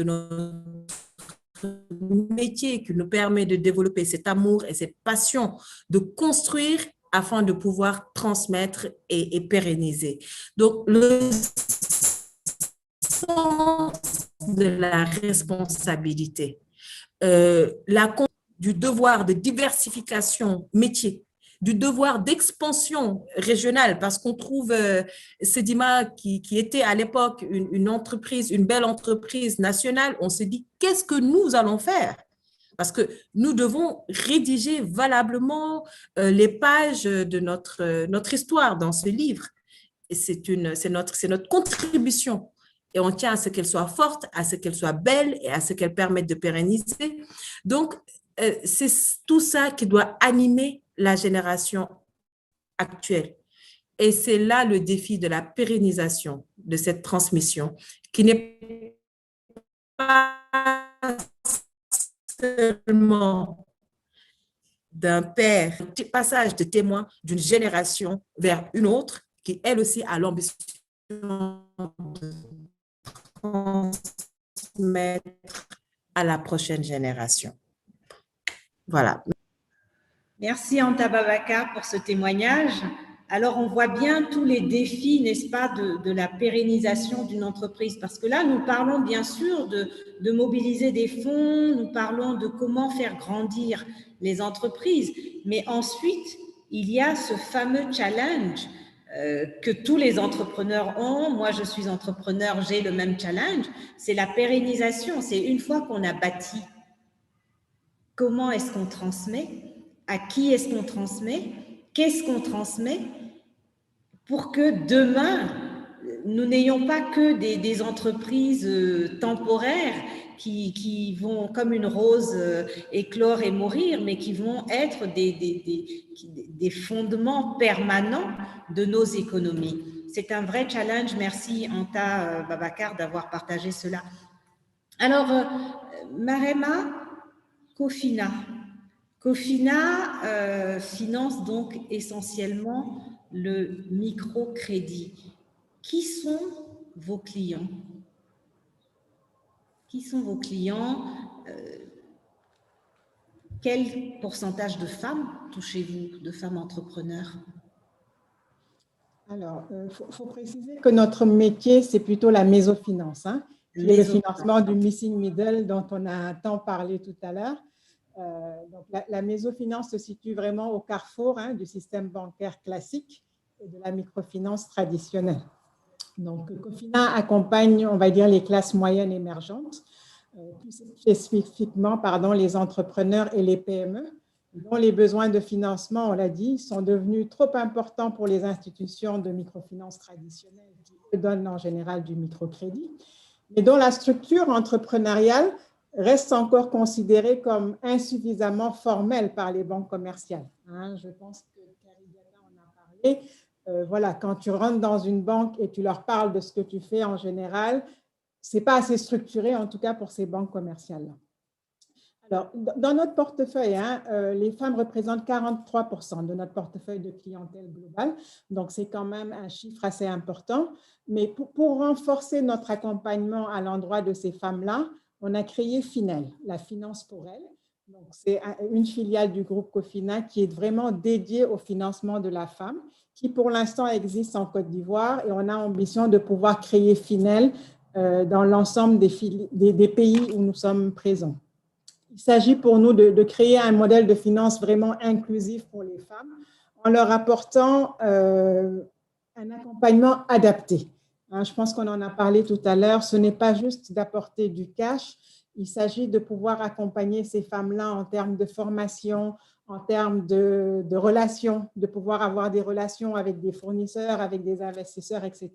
métier qui nous permet de développer cet amour et cette passion de construire afin de pouvoir transmettre et pérenniser. Donc, le sens de la responsabilité, du devoir de diversification métier, du devoir d'expansion régionale, parce qu'on trouve Sedima qui était à l'époque une entreprise, une belle entreprise nationale, on se dit qu'est-ce que nous allons faire? Parce que nous devons rédiger valablement les pages de notre histoire dans ce livre. Et c'est notre contribution. Et on tient à ce qu'elle soit forte, à ce qu'elle soit belle et à ce qu'elle permette de pérenniser. Donc, c'est tout ça qui doit animer la génération actuelle. Et c'est là le défi de la pérennisation de cette transmission, qui n'est pas seulement d'un père, un passage de témoin d'une génération vers une autre, qui elle aussi a l'ambition de transmettre à la prochaine génération. Voilà. Merci Anta Babacar pour ce témoignage. Alors, on voit bien tous les défis, n'est-ce pas, de la pérennisation d'une entreprise. Parce que là, nous parlons bien sûr de mobiliser des fonds, nous parlons de comment faire grandir les entreprises. Mais ensuite, il y a ce fameux challenge que tous les entrepreneurs ont. Moi, je suis entrepreneur, j'ai le même challenge. C'est la pérennisation. C'est une fois qu'on a bâti, comment est-ce qu'on transmet? À qui est-ce qu'on transmet? Qu'est-ce qu'on transmet pour que demain, nous n'ayons pas que des entreprises temporaires qui vont, comme une rose, éclore et mourir, mais qui vont être des fondements permanents de nos économies. C'est un vrai challenge. Merci Anta Babacar d'avoir partagé cela. Alors, Marema, Cofina. Cofina finance donc essentiellement le microcrédit. Qui sont vos clients? Qui sont vos clients? Quel pourcentage de femmes touchez-vous, de femmes entrepreneurs? Alors, il faut préciser que notre métier, c'est plutôt la mésofinance, hein, qui est le financement du missing middle dont on a tant parlé tout à l'heure. Donc, la mésofinance se situe vraiment au carrefour du système bancaire classique et de la microfinance traditionnelle. Donc, Cofina accompagne, on va dire, les classes moyennes émergentes, plus spécifiquement, les entrepreneurs et les PME, dont les besoins de financement, on l'a dit, sont devenus trop importants pour les institutions de microfinance traditionnelles qui donnent en général du microcrédit, mais dont la structure entrepreneuriale reste encore considérée comme insuffisamment formelle par les banques commerciales. Je pense que Karina en a parlé. Voilà, quand tu rentres dans une banque et tu leur parles de ce que tu fais en général, ce n'est pas assez structuré, en tout cas pour ces banques commerciales-là. Alors, dans notre portefeuille, les femmes représentent 43% de notre portefeuille de clientèle globale. Donc, c'est quand même un chiffre assez important. Mais pour renforcer notre accompagnement à l'endroit de ces femmes-là, on a créé Finel, la finance pour elles. Donc, c'est une filiale du groupe Cofina qui est vraiment dédiée au financement de la femme, qui pour l'instant existe en Côte d'Ivoire, et on a ambition de pouvoir créer Finel dans l'ensemble des pays où nous sommes présents. Il s'agit pour nous de créer un modèle de finance vraiment inclusif pour les femmes en leur apportant un accompagnement adapté. Je pense qu'on en a parlé tout à l'heure. Ce n'est pas juste d'apporter du cash. Il s'agit de pouvoir accompagner ces femmes-là en termes de formation, en termes de relations, de pouvoir avoir des relations avec des fournisseurs, avec des investisseurs, etc.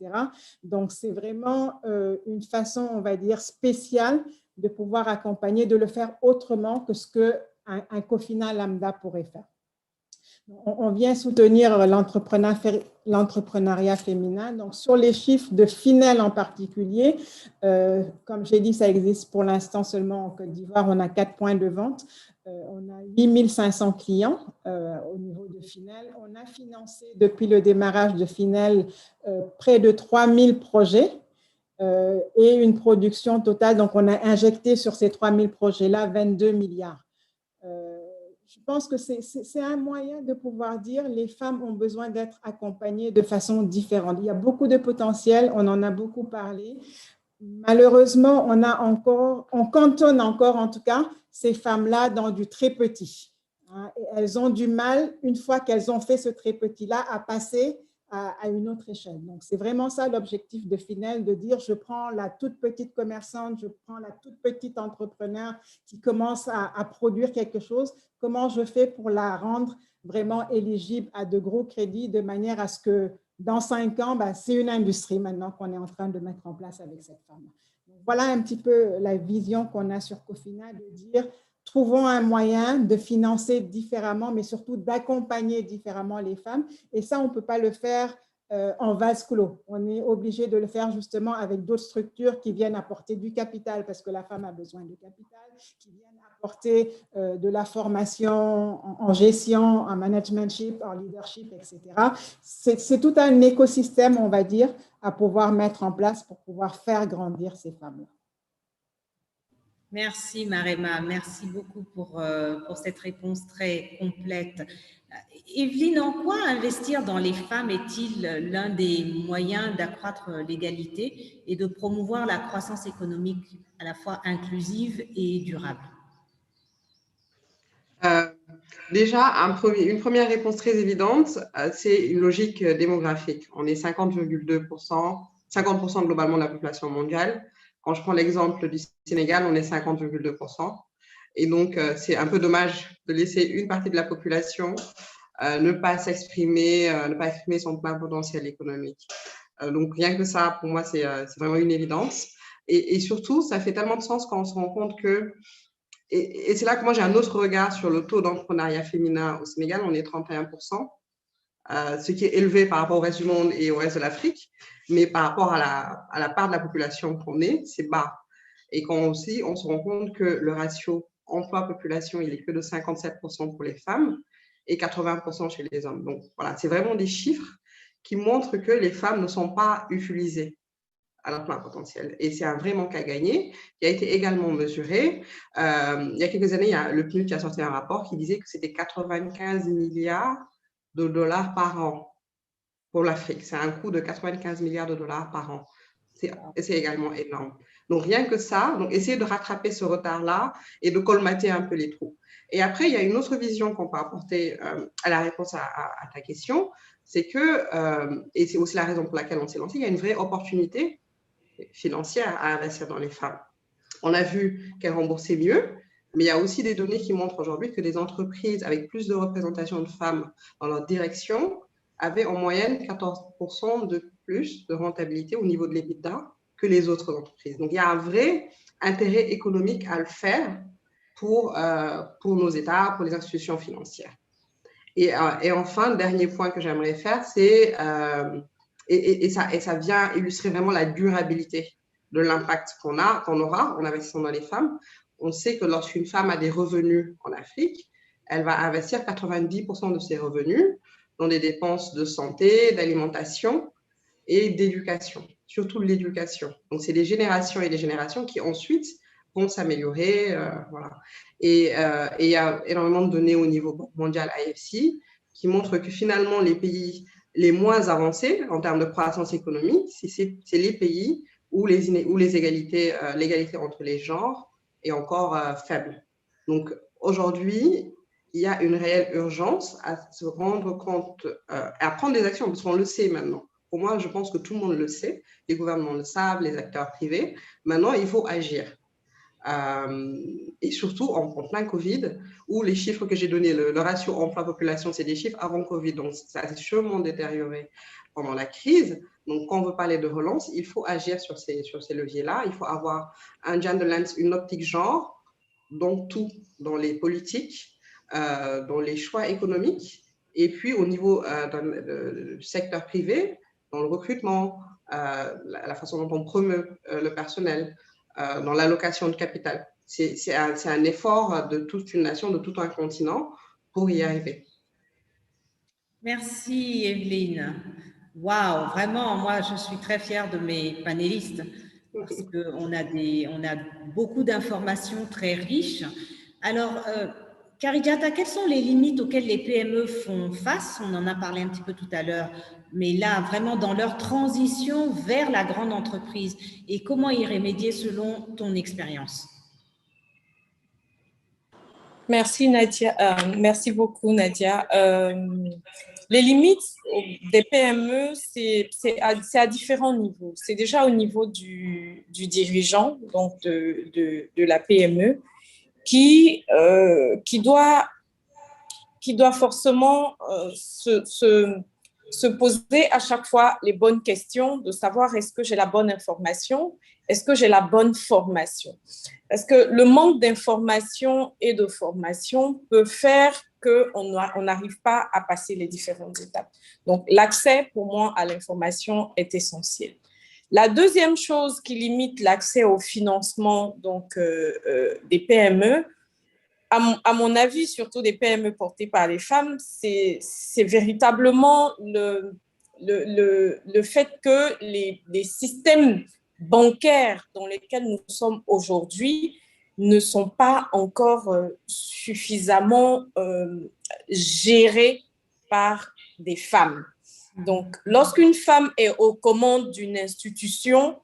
Donc, c'est vraiment une façon, on va dire, spéciale de pouvoir accompagner, de le faire autrement que ce qu'un Cofina lambda pourrait faire. On vient soutenir l'entrepreneuriat féminin. Donc, sur les chiffres de Finel en particulier, comme j'ai dit, ça existe pour l'instant seulement en Côte d'Ivoire. On a 4 points de vente. On a 8500 clients au niveau de Finel. On a financé depuis le démarrage de Finel près de 3000 projets. Et une production totale. Donc, on a injecté sur ces 3000 projets-là 22 milliards. Je pense que c'est un moyen de pouvoir dire les femmes ont besoin d'être accompagnées de façon différente. Il y a beaucoup de potentiel, on en a beaucoup parlé. Malheureusement, on cantonne encore, en tout cas, ces femmes-là dans du très petit. Et elles ont du mal, une fois qu'elles ont fait ce très petit-là, à passer à une autre échelle. Donc, c'est vraiment ça l'objectif de Finel, de dire je prends la toute petite commerçante, je prends la toute petite entrepreneur qui commence à produire quelque chose, comment je fais pour la rendre vraiment éligible à de gros crédits de manière à ce que dans 5 ans, c'est une industrie maintenant qu'on est en train de mettre en place avec cette femme. Donc, voilà un petit peu la vision qu'on a sur Cofina, de dire trouvons un moyen de financer différemment, mais surtout d'accompagner différemment les femmes. Et ça, on ne peut pas le faire en vase clos. On est obligé de le faire justement avec d'autres structures qui viennent apporter du capital, parce que la femme a besoin de capital, qui viennent apporter de la formation en gestion, en managementship, en leadership, etc. C'est tout un écosystème, on va dire, à pouvoir mettre en place pour pouvoir faire grandir ces femmes-là. Merci Marema, merci beaucoup pour cette réponse très complète. Evelyne, en quoi investir dans les femmes est-il l'un des moyens d'accroître l'égalité et de promouvoir la croissance économique à la fois inclusive et durable? Déjà, une première réponse très évidente, c'est une logique démographique. On est 50,2%, 50% globalement de la population mondiale. Quand je prends l'exemple du Sénégal, on est 50,2%. Et donc, c'est un peu dommage de laisser une partie de la population ne pas s'exprimer, ne pas exprimer son plein potentiel économique. Donc, rien que ça, pour moi, c'est vraiment une évidence. Et surtout, ça fait tellement de sens quand on se rend compte que, et c'est là que moi, j'ai un autre regard sur le taux d'entrepreneuriat féminin au Sénégal, on est 31%. Ce qui est élevé par rapport au reste du monde et au reste de l'Afrique, mais par rapport à la part de la population qu'on est, c'est bas. Et quand aussi, on se rend compte que le ratio emploi-population, il est que de 57% pour les femmes et 80% chez les hommes. Donc voilà, c'est vraiment des chiffres qui montrent que les femmes ne sont pas utilisées à leur plein potentiel. Et c'est un vrai manque à gagner qui a été également mesuré. Il y a quelques années, il y a le PNUD qui a sorti un rapport qui disait que c'était 95 milliards de dollars par an pour l'Afrique. C'est un coût de 95 milliards de dollars par an. C'est également énorme. Donc, rien que ça, donc essayer de rattraper ce retard-là et de colmater un peu les trous. Et après, il y a une autre vision qu'on peut apporter à la réponse à ta question, c'est que, et c'est aussi la raison pour laquelle on s'est lancé, il y a une vraie opportunité financière à investir dans les femmes. On a vu qu'elles remboursaient mieux, mais il y a aussi des données qui montrent aujourd'hui que les entreprises avec plus de représentation de femmes dans leur direction avaient en moyenne 14% de plus de rentabilité au niveau de l'EBITDA que les autres entreprises. Donc, il y a un vrai intérêt économique à le faire pour nos États, pour les institutions financières. Et enfin, le dernier point que j'aimerais faire, c'est, et ça vient illustrer vraiment la durabilité de l'impact qu'on aura en investissant dans les femmes. On sait que lorsqu'une femme a des revenus en Afrique, elle va investir 90% de ses revenus dans des dépenses de santé, d'alimentation et d'éducation, surtout de l'éducation. Donc, c'est des générations et des générations qui ensuite vont s'améliorer. Voilà. Et il y a énormément de données au niveau mondial IFC qui montrent que finalement, les pays les moins avancés en termes de croissance économique, c'est les pays où l'égalité entre les genres est encore faible. Donc, aujourd'hui, il y a une réelle urgence à se rendre compte, à prendre des actions, parce qu'on le sait maintenant. Pour moi, je pense que tout le monde le sait, les gouvernements le savent, les acteurs privés. Maintenant, il faut agir. Et surtout en plein Covid, où les chiffres que j'ai donnés, le ratio emploi-population, c'est des chiffres avant Covid, donc ça s'est sûrement détérioré pendant la crise. Donc, quand on veut parler de relance, il faut agir sur ces leviers-là. Il faut avoir un gender lens, une optique genre, dans tout, dans les politiques, dans les choix économiques, et puis au niveau du secteur privé, dans le recrutement, la façon dont on promeut le personnel, dans l'allocation de capital. C'est un effort de toute une nation, de tout un continent pour y arriver. Merci Evelyne. Waouh, vraiment, moi je suis très fière de mes panélistes parce qu'on a beaucoup d'informations très riches. Alors, Karadiata, quelles sont les limites auxquelles les PME font face? On en a parlé un petit peu tout à l'heure, mais là, vraiment dans leur transition vers la grande entreprise. Et comment y remédier selon ton expérience? Merci Nadia. Merci beaucoup Nadia. Les limites des PME, c'est à différents niveaux. C'est déjà au niveau du dirigeant, donc de la PME, qui doit forcément se poser à chaque fois les bonnes questions, de savoir est-ce que j'ai la bonne information, est-ce que j'ai la bonne formation. Parce que le manque d'information et de formation peut faire qu'on n'arrive pas à passer les différentes étapes. Donc, l'accès, pour moi, à l'information est essentiel. La deuxième chose qui limite l'accès au financement des PME, à mon avis, surtout des PME portées par les femmes, c'est véritablement le fait que les systèmes bancaires dans lesquels nous sommes aujourd'hui ne sont pas encore suffisamment gérés par des femmes. Donc, lorsqu'une femme est aux commandes d'une institution,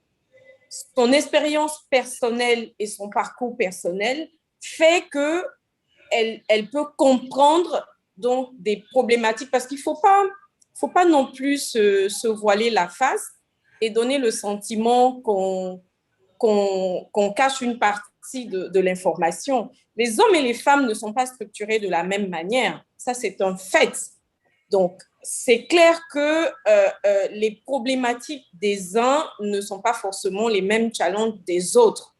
son expérience personnelle et son parcours personnel fait qu'elle peut comprendre donc des problématiques, parce qu'il ne faut pas non plus se voiler la face et donner le sentiment qu'on cache une partie de l'information. Les hommes et les femmes ne sont pas structurés de la même manière. Ça, c'est un fait. Donc, c'est clair que les problématiques des uns ne sont pas forcément les mêmes challenges des autres.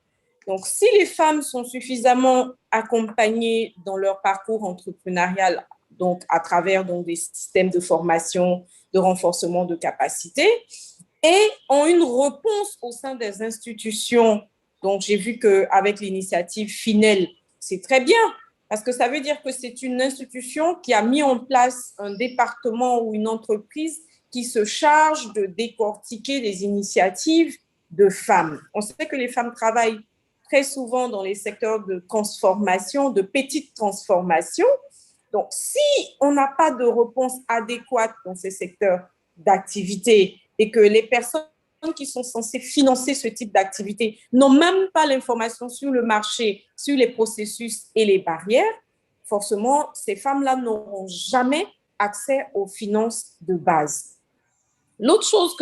Donc, si les femmes sont suffisamment accompagnées dans leur parcours entrepreneurial, donc à travers des systèmes de formation, de renforcement de capacités, et ont une réponse au sein des institutions, donc j'ai vu qu'avec l'initiative Finel, c'est très bien, parce que ça veut dire que c'est une institution qui a mis en place un département ou une entreprise qui se charge de décortiquer les initiatives de femmes. On sait que les femmes travaillent très souvent dans les secteurs de transformation, de petites transformations. Donc, si on n'a pas de réponse adéquate dans ces secteurs d'activité et que les personnes qui sont censées financer ce type d'activité n'ont même pas l'information sur le marché, sur les processus et les barrières, forcément, ces femmes-là n'auront jamais accès aux finances de base. L'autre chose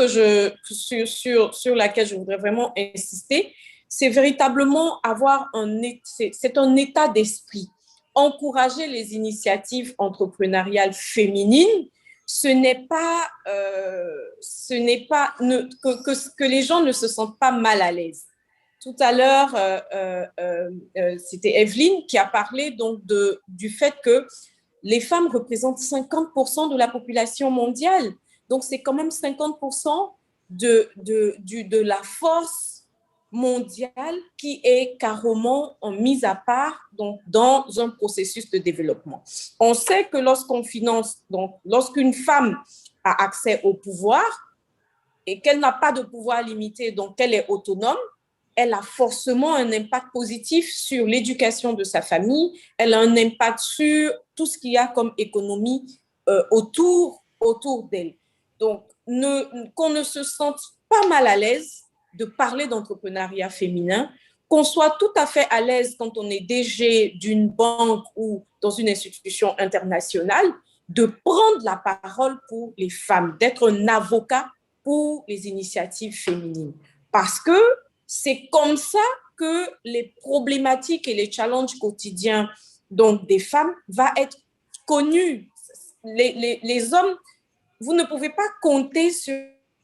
sur laquelle je voudrais vraiment insister, c'est véritablement avoir un état d'esprit. Encourager les initiatives entrepreneuriales féminines, ce n'est pas que les gens ne se sentent pas mal à l'aise. Tout à l'heure, c'était Evelyne qui a parlé donc du fait que les femmes représentent 50% de la population mondiale. Donc, c'est quand même 50% de la force mondiale qui est carrément mise à part donc, dans un processus de développement. On sait que lorsqu'on finance, donc lorsqu'une femme a accès au pouvoir et qu'elle n'a pas de pouvoir limité, donc qu'elle est autonome, elle a forcément un impact positif sur l'éducation de sa famille, elle a un impact sur tout ce qu'il y a comme économie autour d'elle. Donc, qu'on ne se sente pas mal à l'aise de parler d'entrepreneuriat féminin, qu'on soit tout à fait à l'aise quand on est DG d'une banque ou dans une institution internationale, de prendre la parole pour les femmes, d'être un avocat pour les initiatives féminines. Parce que c'est comme ça que les problématiques et les challenges quotidiens donc, des femmes vont être connus. Les hommes, vous ne pouvez pas compter sur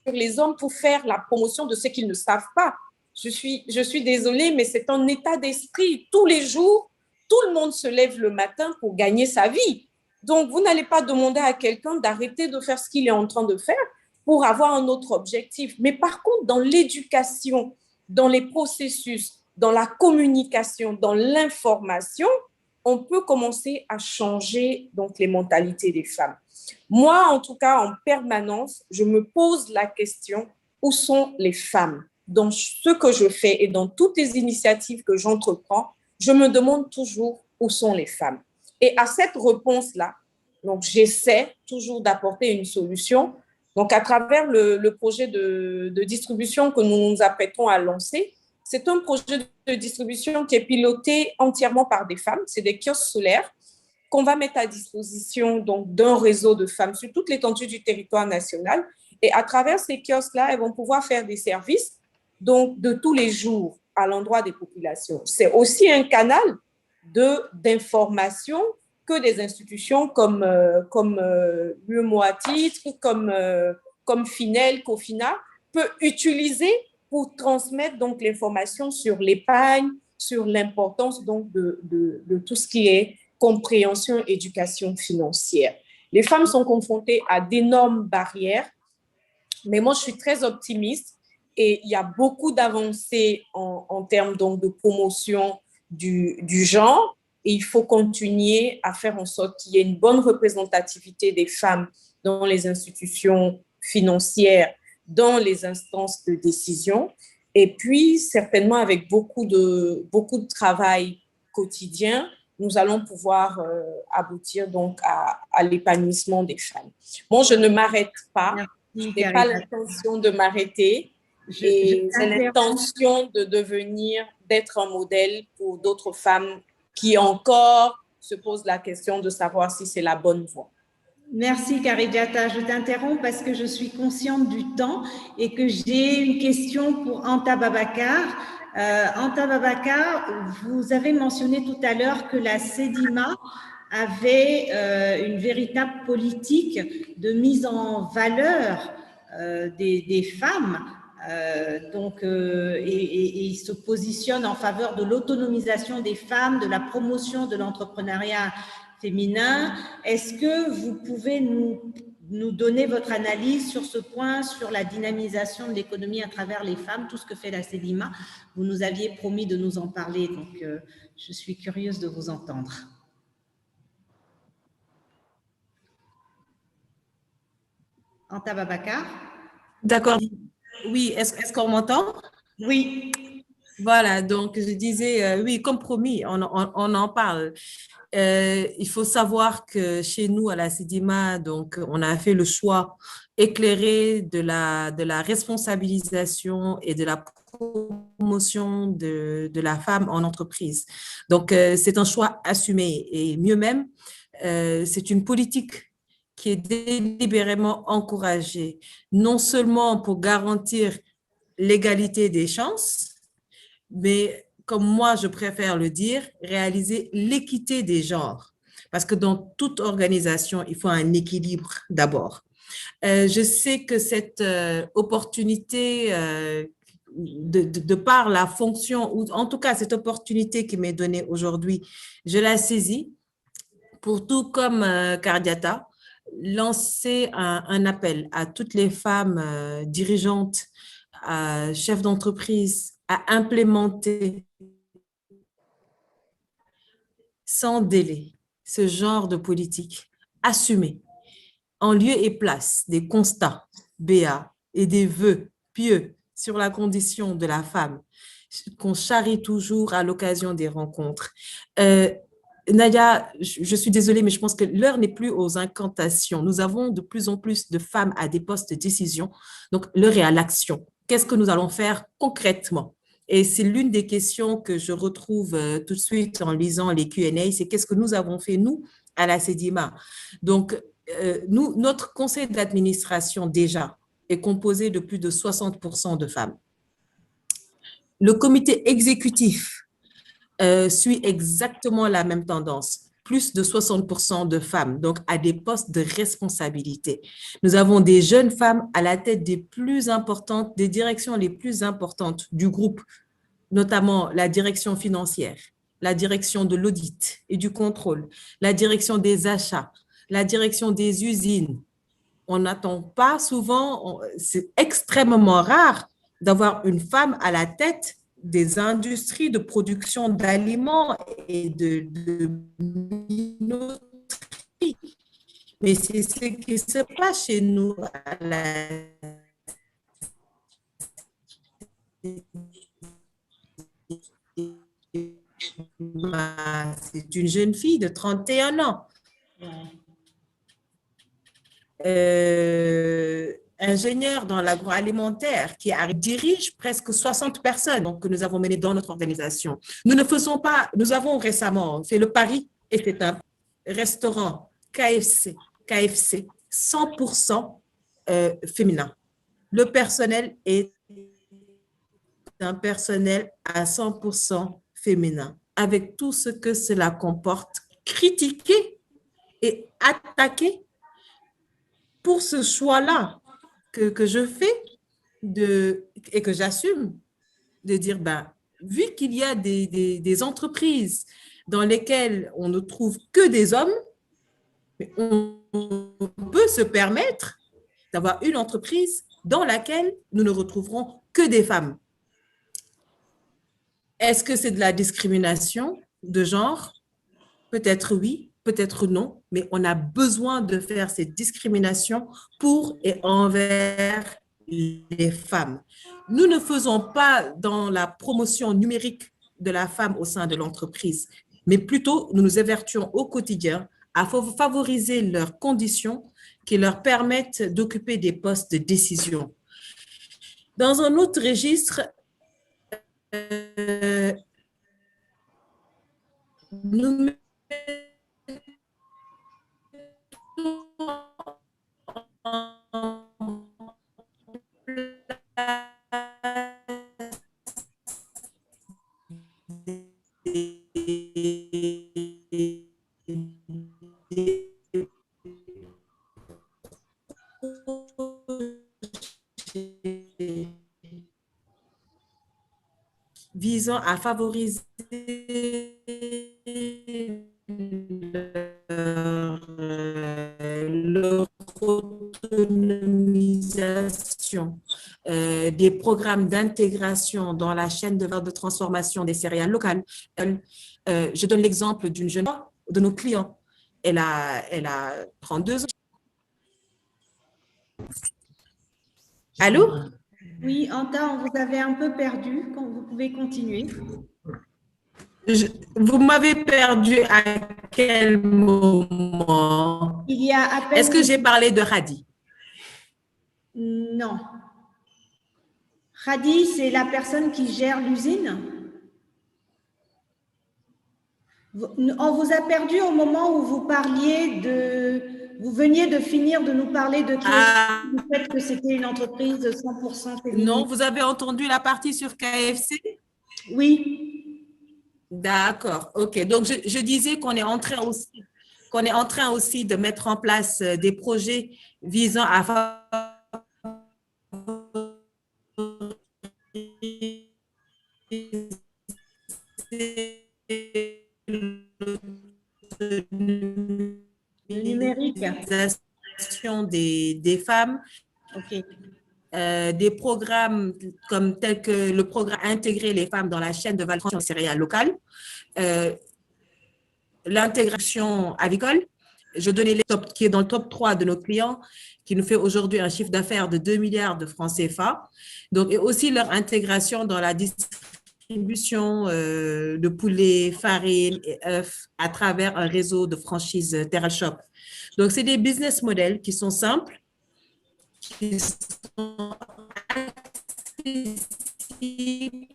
les hommes pour faire la promotion de ce qu'ils ne savent pas. Je suis désolée, mais c'est un état d'esprit. Tous les jours, tout le monde se lève le matin pour gagner sa vie. Donc, vous n'allez pas demander à quelqu'un d'arrêter de faire ce qu'il est en train de faire pour avoir un autre objectif. Mais par contre, dans l'éducation, dans les processus, dans la communication, dans l'information, on peut commencer à changer donc, les mentalités des femmes. Moi, en tout cas, en permanence, je me pose la question, où sont les femmes? Dans ce que je fais et dans toutes les initiatives que j'entreprends, je me demande toujours où sont les femmes. Et à cette réponse-là, donc j'essaie toujours d'apporter une solution. Donc, à travers le projet de distribution que nous nous apprêtons à lancer, c'est un projet de distribution qui est piloté entièrement par des femmes. C'est des kiosques solaires qu'on va mettre à disposition donc, d'un réseau de femmes sur toute l'étendue du territoire national. Et à travers ces kiosques-là, elles vont pouvoir faire des services donc, de tous les jours à l'endroit des populations. C'est aussi un canal d'information que des institutions comme l'UMOA à titre, comme Finel, Cofina, peut utiliser pour transmettre donc l'information sur l'épargne, sur l'importance donc de tout ce qui est compréhension, éducation financière. Les femmes sont confrontées à d'énormes barrières, mais moi, je suis très optimiste et il y a beaucoup d'avancées en termes donc de promotion du genre. Et il faut continuer à faire en sorte qu'il y ait une bonne représentativité des femmes dans les institutions financières, dans les instances de décision. Et puis, certainement, avec beaucoup de travail quotidien, nous allons pouvoir aboutir donc à l'épanouissement des femmes. Bon, je ne m'arrête pas. Je n'ai pas l'intention de m'arrêter. Et j'ai l'intention de d'être un modèle pour d'autres femmes qui encore se posent la question de savoir si c'est la bonne voie. Merci Karidiata. Je t'interromps parce que je suis consciente du temps et que j'ai une question pour Anta Babacar. Anta Babacar, vous avez mentionné tout à l'heure que la CEDIMA avait une véritable politique de mise en valeur des femmes. Et il se positionne en faveur de l'autonomisation des femmes, de la promotion de l'entrepreneuriat féminin. Est-ce que vous pouvez nous donner votre analyse sur ce point, sur la dynamisation de l'économie à travers les femmes, tout ce que fait la CEDIMA? Vous nous aviez promis de nous en parler, donc je suis curieuse de vous entendre. Anta Babacar? D'accord. Oui, est-ce qu'on m'entend? Oui. Voilà, donc je disais, oui, comme promis, on en parle. Il faut savoir que chez nous, à la CEDIMA, donc, on a fait le choix éclairé de la responsabilisation et de la promotion de la femme en entreprise. Donc, c'est un choix assumé et mieux même, c'est une politique qui est délibérément encouragée, non seulement pour garantir l'égalité des chances, mais comme moi, je préfère le dire, réaliser l'équité des genres. Parce que dans toute organisation, il faut un équilibre d'abord. Je sais que cette opportunité, de par la fonction, ou en tout cas cette opportunité qui m'est donnée aujourd'hui, je la saisis pour tout comme Karidiata, lancer un appel à toutes les femmes dirigeantes, chefs d'entreprise, à implémenter sans délai ce genre de politique assumée en lieu et place des constats BA et des vœux pieux sur la condition de la femme qu'on charrie toujours à l'occasion des rencontres. Nadia, je suis désolée, mais je pense que l'heure n'est plus aux incantations. Nous avons de plus en plus de femmes à des postes de décision, donc l'heure est à l'action. Qu'est-ce que nous allons faire concrètement? Et c'est l'une des questions que je retrouve tout de suite en lisant les Q&A, c'est qu'est-ce que nous avons fait, nous, à la CEDIMA. Donc, notre conseil d'administration, déjà, est composé de plus de 60% de femmes. Le comité exécutif suit exactement la même tendance, plus de 60% de femmes, donc à des postes de responsabilité. Nous avons des jeunes femmes à la tête des plus importantes, des directions les plus importantes du groupe, notamment la direction financière, la direction de l'audit et du contrôle, la direction des achats, la direction des usines. On n'attend pas souvent, c'est extrêmement rare d'avoir une femme à la tête des industries de production d'aliments et de minoterie. Mais c'est ce qui se passe chez nous à la c'est une jeune fille de 31 ans. Ingénieur dans l'agroalimentaire qui dirige presque 60 personnes donc, que nous avons menées dans notre organisation. Nous ne faisons pas, nous avons récemment fait le pari et c'est un restaurant KFC 100% féminin. Le personnel est un personnel à 100% féminin, avec tout ce que cela comporte, critiqué et attaquer pour ce choix-là que je fais et que j'assume, de dire, ben, vu qu'il y a des entreprises dans lesquelles on ne trouve que des hommes, on peut se permettre d'avoir une entreprise dans laquelle nous ne retrouverons que des femmes. Est-ce que c'est de la discrimination de genre? Peut-être oui, peut-être non, mais on a besoin de faire cette discrimination pour et envers les femmes. Nous ne faisons pas dans la promotion numérique de la femme au sein de l'entreprise, mais plutôt nous nous évertuons au quotidien à favoriser leurs conditions qui leur permettent d'occuper des postes de décision. Dans un autre registre, nous visant à favoriser leur autonomisation, des programmes d'intégration dans la chaîne de valeur de transformation des céréales locales. Je donne l'exemple d'une jeune femme de nos clients. Elle a 32 ans. Allô? Oui, Anta, on vous avait un peu perdu. Quand vous pouvez continuer. Vous m'avez perdu à quel moment? Il y a à peine... Est-ce que j'ai parlé de Hadi? Non. Hadi, c'est la personne qui gère l'usine? On vous a perdu au moment où vous parliez de... Vous veniez de finir de nous parler de KFC, du fait que c'était une entreprise de 100% féminine. Non, vous avez entendu la partie sur KFC? Oui. D'accord, ok. Donc, je disais qu'on est en train aussi de mettre en place des projets visant à le numérique des femmes. Ok. Des programmes tels que le programme Intégrer les femmes dans la chaîne de valeur des céréales locales, l'intégration avicole. Je donnais les top qui est dans le top 3 de nos clients, qui nous fait aujourd'hui un chiffre d'affaires de 2 milliards de francs CFA. Donc, et aussi leur intégration dans la distribution de poulets, farine et œufs à travers un réseau de franchises Terra Shop. Donc, c'est des business models qui sont simples, qui sont accessibles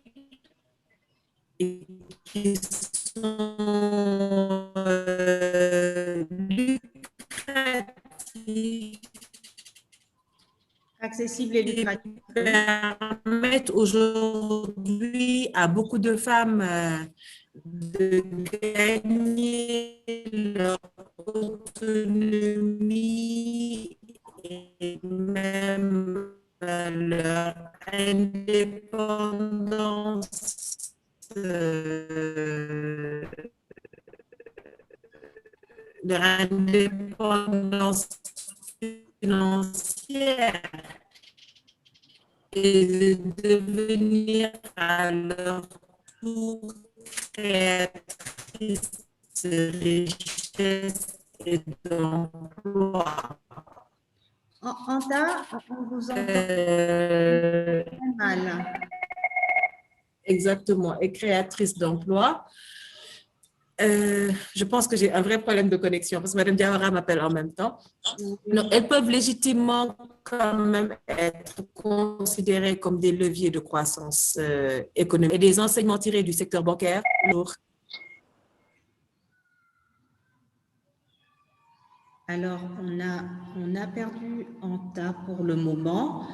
et qui sont lucratifs, accessible et lucratif. Permettent aujourd'hui à beaucoup de femmes de gagner leur autonomie et même leur indépendance financière et de devenir à leur tour créatrice de richesse et d'emploi. Anta, on vous entend mal. Exactement, et créatrice d'emploi. Je pense que j'ai un vrai problème de connexion parce que Mme Diawara m'appelle en même temps. Donc, elles peuvent légitimement quand même être considérées comme des leviers de croissance économique. Et des enseignements tirés du secteur bancaire. Alors, on a perdu Anta pour le moment.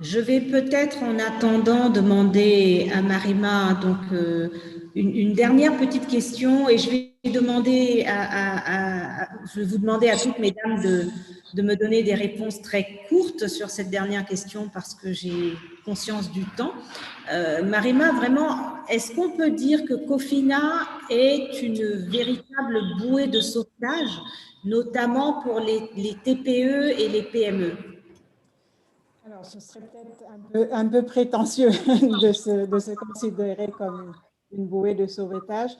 Je vais peut-être en attendant demander à Marima donc, une dernière petite question et je vais vous demander à toutes mesdames de me donner des réponses très courtes sur cette dernière question parce que j'ai conscience du temps. Marima, vraiment, est-ce qu'on peut dire que Cofina est une véritable bouée de sauvetage, notamment pour les TPE et les PME? Alors, ce serait peut-être un peu prétentieux de se considérer comme une bouée de sauvetage.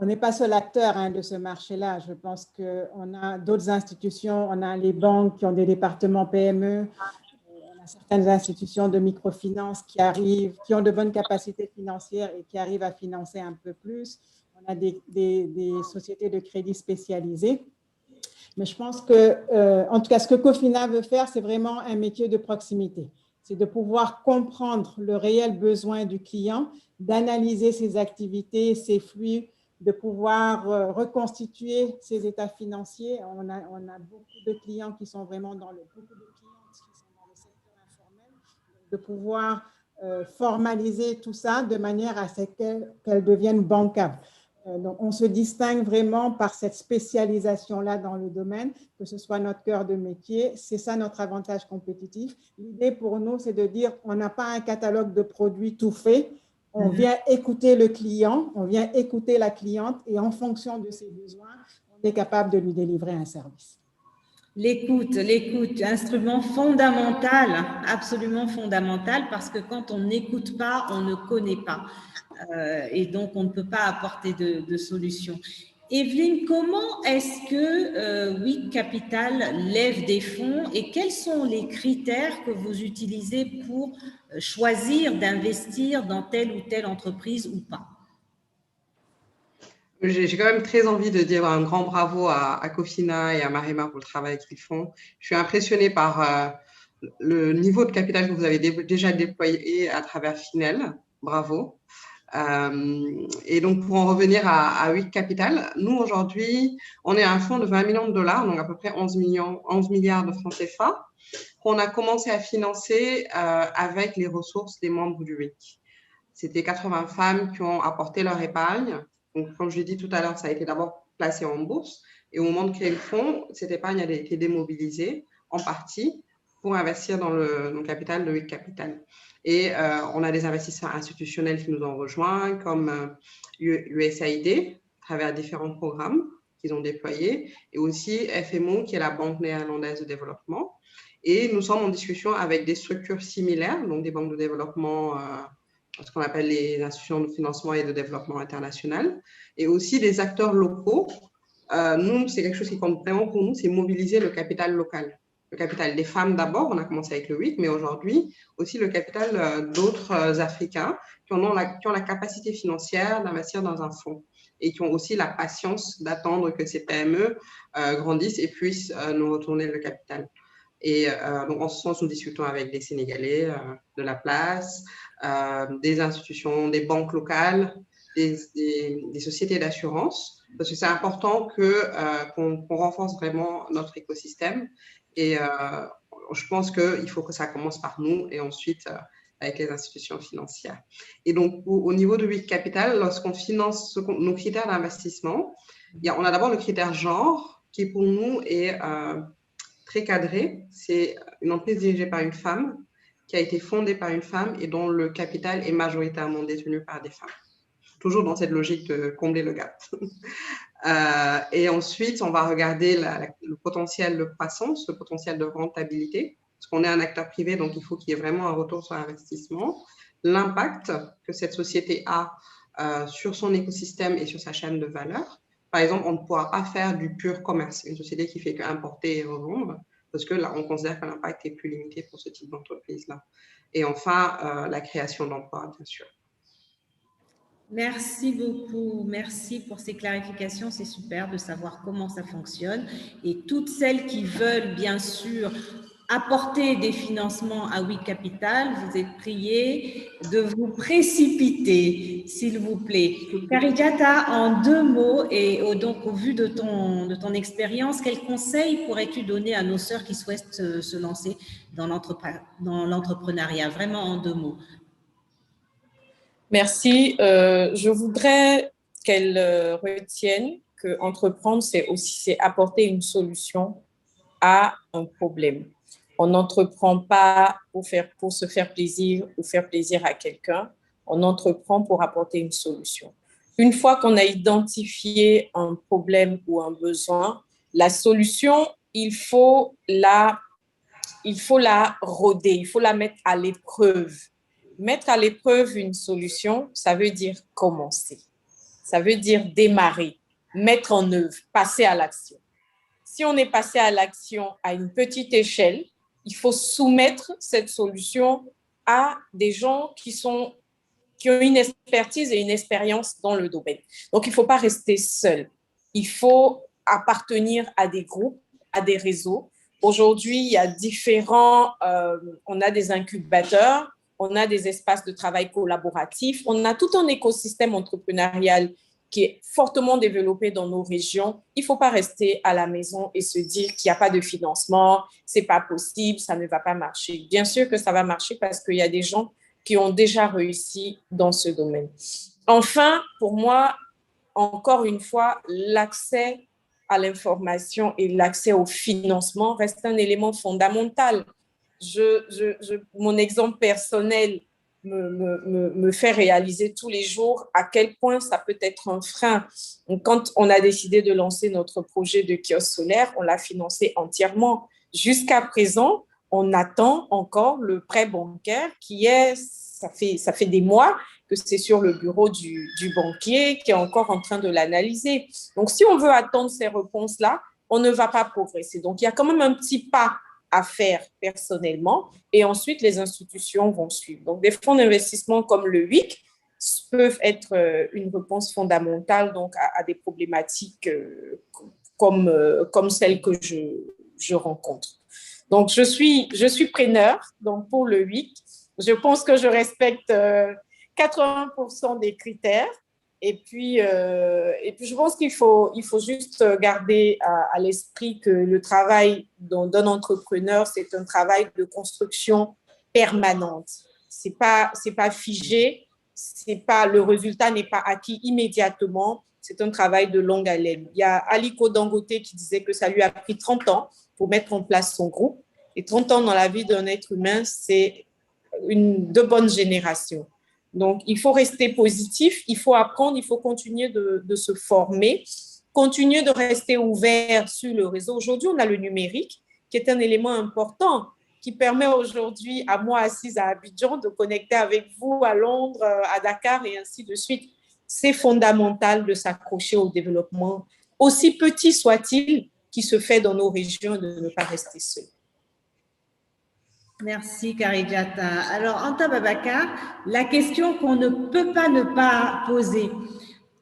On n'est pas seul acteur de ce marché-là. Je pense qu'on a d'autres institutions, on a les banques qui ont des départements PME, on a certaines institutions de microfinance qui ont de bonnes capacités financières et qui arrivent à financer un peu plus. On a des sociétés de crédit spécialisées. Mais je pense que, en tout cas, ce que Cofina veut faire, c'est vraiment un métier de proximité. C'est de pouvoir comprendre le réel besoin du client, d'analyser ses activités, ses flux, de pouvoir reconstituer ses états financiers. On a beaucoup de clients qui sont vraiment beaucoup de clientes qui sont dans le secteur informel, de pouvoir formaliser tout ça de manière à ce qu'elles deviennent bancables. Donc, on se distingue vraiment par cette spécialisation-là dans le domaine, que ce soit notre cœur de métier. C'est ça notre avantage compétitif. L'idée pour nous, c'est de dire on n'a pas un catalogue de produits tout fait. On vient écouter le client, on vient écouter la cliente et en fonction de ses besoins, on est capable de lui délivrer un service. L'écoute, instrument fondamental, absolument fondamental, parce que quand on n'écoute pas, on ne connaît pas. Et donc, on ne peut pas apporter de solution. Evelyne, comment est-ce que WIC Capital lève des fonds et quels sont les critères que vous utilisez pour choisir d'investir dans telle ou telle entreprise ou pas? J'ai quand même très envie de dire un grand bravo à Cofina et à Marima pour le travail qu'ils font. Je suis impressionnée par le niveau de capital que vous avez déjà déployé à travers Finel. Bravo. Et donc, pour en revenir à WIC Capital, nous, aujourd'hui, on est un fonds de 20 millions de dollars, donc à peu près 11 milliards de francs CFA, qu'on a commencé à financer avec les ressources des membres du WIC. C'était 80 femmes qui ont apporté leur épargne. Donc, comme je l'ai dit tout à l'heure, ça a été d'abord placé en bourse. Et au moment de créer le fonds, cette épargne a été démobilisée en partie pour investir dans le capital de WIC Capital. Et on a des investisseurs institutionnels qui nous ont rejoints, comme USAID, à travers différents programmes qu'ils ont déployés, et aussi FMO, qui est la Banque néerlandaise de développement. Et nous sommes en discussion avec des structures similaires, donc des banques de développement, ce qu'on appelle les institutions de financement et de développement international, et aussi des acteurs locaux. Nous, c'est quelque chose qui compte vraiment pour nous, c'est mobiliser le capital local. Le capital des femmes d'abord, on a commencé avec le WIC, mais aujourd'hui, aussi le capital d'autres Africains qui ont la capacité financière d'investir dans un fonds et qui ont aussi la patience d'attendre que ces PME grandissent et puissent nous retourner le capital. Et donc, en ce sens, nous discutons avec des Sénégalais de la place, des institutions, des banques locales, des sociétés d'assurance, parce que c'est important qu'on renforce vraiment notre écosystème. Et je pense qu'il faut que ça commence par nous et ensuite avec les institutions financières. Et donc, au niveau de WIC Capital, lorsqu'on finance nos critères d'investissement, on a d'abord le critère genre, qui pour nous est très cadré. C'est une entreprise dirigée par une femme, qui a été fondée par une femme et dont le capital est majoritairement détenu par des femmes. Toujours dans cette logique de combler le gap. Et ensuite, on va regarder le potentiel de croissance, le potentiel de rentabilité, parce qu'on est un acteur privé, donc il faut qu'il y ait vraiment un retour sur investissement, l'impact que cette société a sur son écosystème et sur sa chaîne de valeur. Par exemple, on ne pourra pas faire du pur commerce, une société qui fait qu'importer et revendre, parce que là, on considère que l'impact est plus limité pour ce type d'entreprise-là. Et enfin, la création d'emplois, bien sûr. Merci beaucoup, merci pour ces clarifications, c'est super de savoir comment ça fonctionne. Et toutes celles qui veulent, bien sûr, apporter des financements à Oui Capital, vous êtes prié de vous précipiter, s'il vous plaît. Karijata, en 2 mots, et donc au vu de ton expérience, quels conseils pourrais-tu donner à nos sœurs qui souhaitent se lancer dans l'entrepreneuriat, vraiment en 2 mots? Merci. Je voudrais qu'elles retiennent que entreprendre, c'est apporter une solution à un problème. On n'entreprend pas pour se faire plaisir ou faire plaisir à quelqu'un. On entreprend pour apporter une solution. Une fois qu'on a identifié un problème ou un besoin, la solution, il faut la roder, il faut la mettre à l'épreuve. Mettre à l'épreuve une solution, ça veut dire commencer. Ça veut dire démarrer, mettre en œuvre, passer à l'action. Si on est passé à l'action à une petite échelle, il faut soumettre cette solution à des gens qui ont une expertise et une expérience dans le domaine. Donc, il ne faut pas rester seul. Il faut appartenir à des groupes, à des réseaux. Aujourd'hui, il y a on a des incubateurs, on a des espaces de travail collaboratifs, on a tout un écosystème entrepreneurial qui est fortement développé dans nos régions. Il ne faut pas rester à la maison et se dire qu'il n'y a pas de financement, ce n'est pas possible, ça ne va pas marcher. Bien sûr que ça va marcher parce qu'il y a des gens qui ont déjà réussi dans ce domaine. Enfin, pour moi, encore une fois, l'accès à l'information et l'accès au financement reste un élément fondamental. Mon exemple personnel me fait réaliser tous les jours à quel point ça peut être un frein. Donc, quand on a décidé de lancer notre projet de kiosque solaire, on l'a financé entièrement. Jusqu'à présent, on attend encore le prêt bancaire ça fait des mois que c'est sur le bureau du banquier qui est encore en train de l'analyser. Donc, si on veut attendre ces réponses-là, on ne va pas progresser. Donc, il y a quand même un petit pas à faire personnellement et ensuite les institutions vont suivre. Donc, des fonds d'investissement comme le WIC peuvent être une réponse fondamentale donc, à des problématiques comme celles que je rencontre. Donc, je suis preneur donc pour le WIC. Je pense que je respecte 80% des critères. Et puis, je pense qu'il faut juste garder à l'esprit que le travail d'un entrepreneur, c'est un travail de construction permanente. C'est pas figé, le résultat n'est pas acquis immédiatement. C'est un travail de longue haleine. Il y a Aliko Dangote qui disait que ça lui a pris 30 ans pour mettre en place son groupe. Et 30 ans dans la vie d'un être humain, c'est 2 bonnes générations. Donc, il faut rester positif, il faut apprendre, il faut continuer de se former, continuer de rester ouvert sur le réseau. Aujourd'hui, on a le numérique qui est un élément important qui permet aujourd'hui à moi assise à Abidjan de connecter avec vous à Londres, à Dakar et ainsi de suite. C'est fondamental de s'accrocher au développement, aussi petit soit-il, qui se fait dans nos régions, de ne pas rester seul. Merci, Karijata. Alors, Anta Babacar, la question qu'on ne peut pas ne pas poser,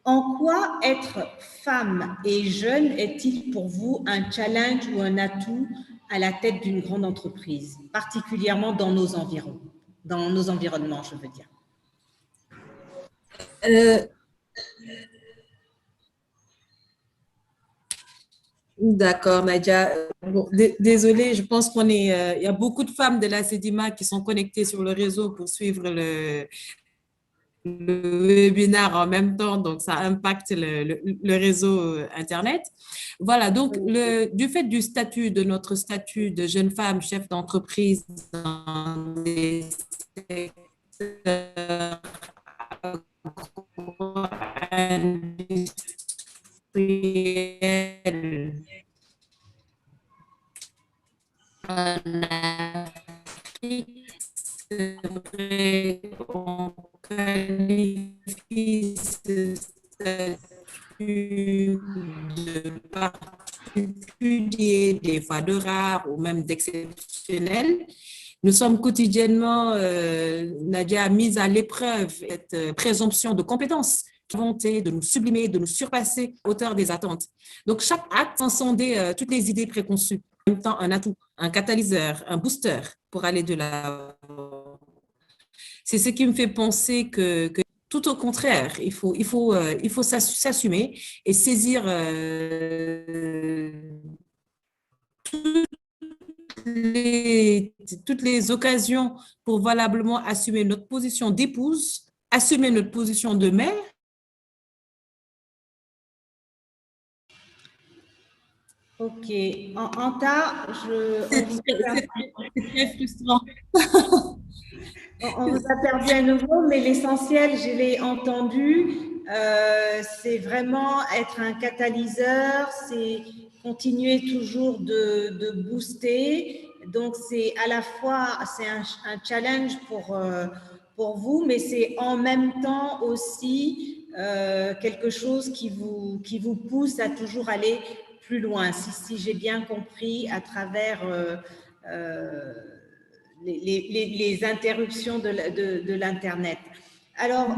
en quoi être femme et jeune est-il pour vous un challenge ou un atout à la tête d'une grande entreprise, particulièrement dans nos environnements, je veux dire? D'accord, Nadia. Bon, désolée, je pense il y a beaucoup de femmes de la CEDIMA qui sont connectées sur le réseau pour suivre le webinaire en même temps, donc ça impacte le réseau Internet. Voilà, donc du fait de notre statut de jeune femme chef d'entreprise dans des secteurs industriels en Afrique, c'est vrai, on qualifie ce statut de particulier, des fois de rare ou même d'exceptionnel. Nous sommes quotidiennement, Nadia, mises à l'épreuve cette présomption de compétence, volonté de nous sublimer, de nous surpasser à hauteur des attentes. Donc, chaque acte sans sonder toutes les idées préconçues. même temps un atout, un catalyseur, un booster pour aller de l'avant. C'est ce qui me fait penser que tout au contraire, il faut s'assumer et saisir toutes les occasions pour valablement assumer notre position d'épouse, assumer notre position de mère. Ok. Anta, C'est très frustrant. On vous a perdu à nouveau, mais l'essentiel, je l'ai entendu, c'est vraiment être un catalyseur, c'est continuer toujours de booster. Donc, c'est à la fois, c'est un challenge pour vous, mais c'est en même temps aussi quelque chose qui vous pousse à toujours aller plus loin, si j'ai bien compris, à travers les interruptions de l'Internet. Alors,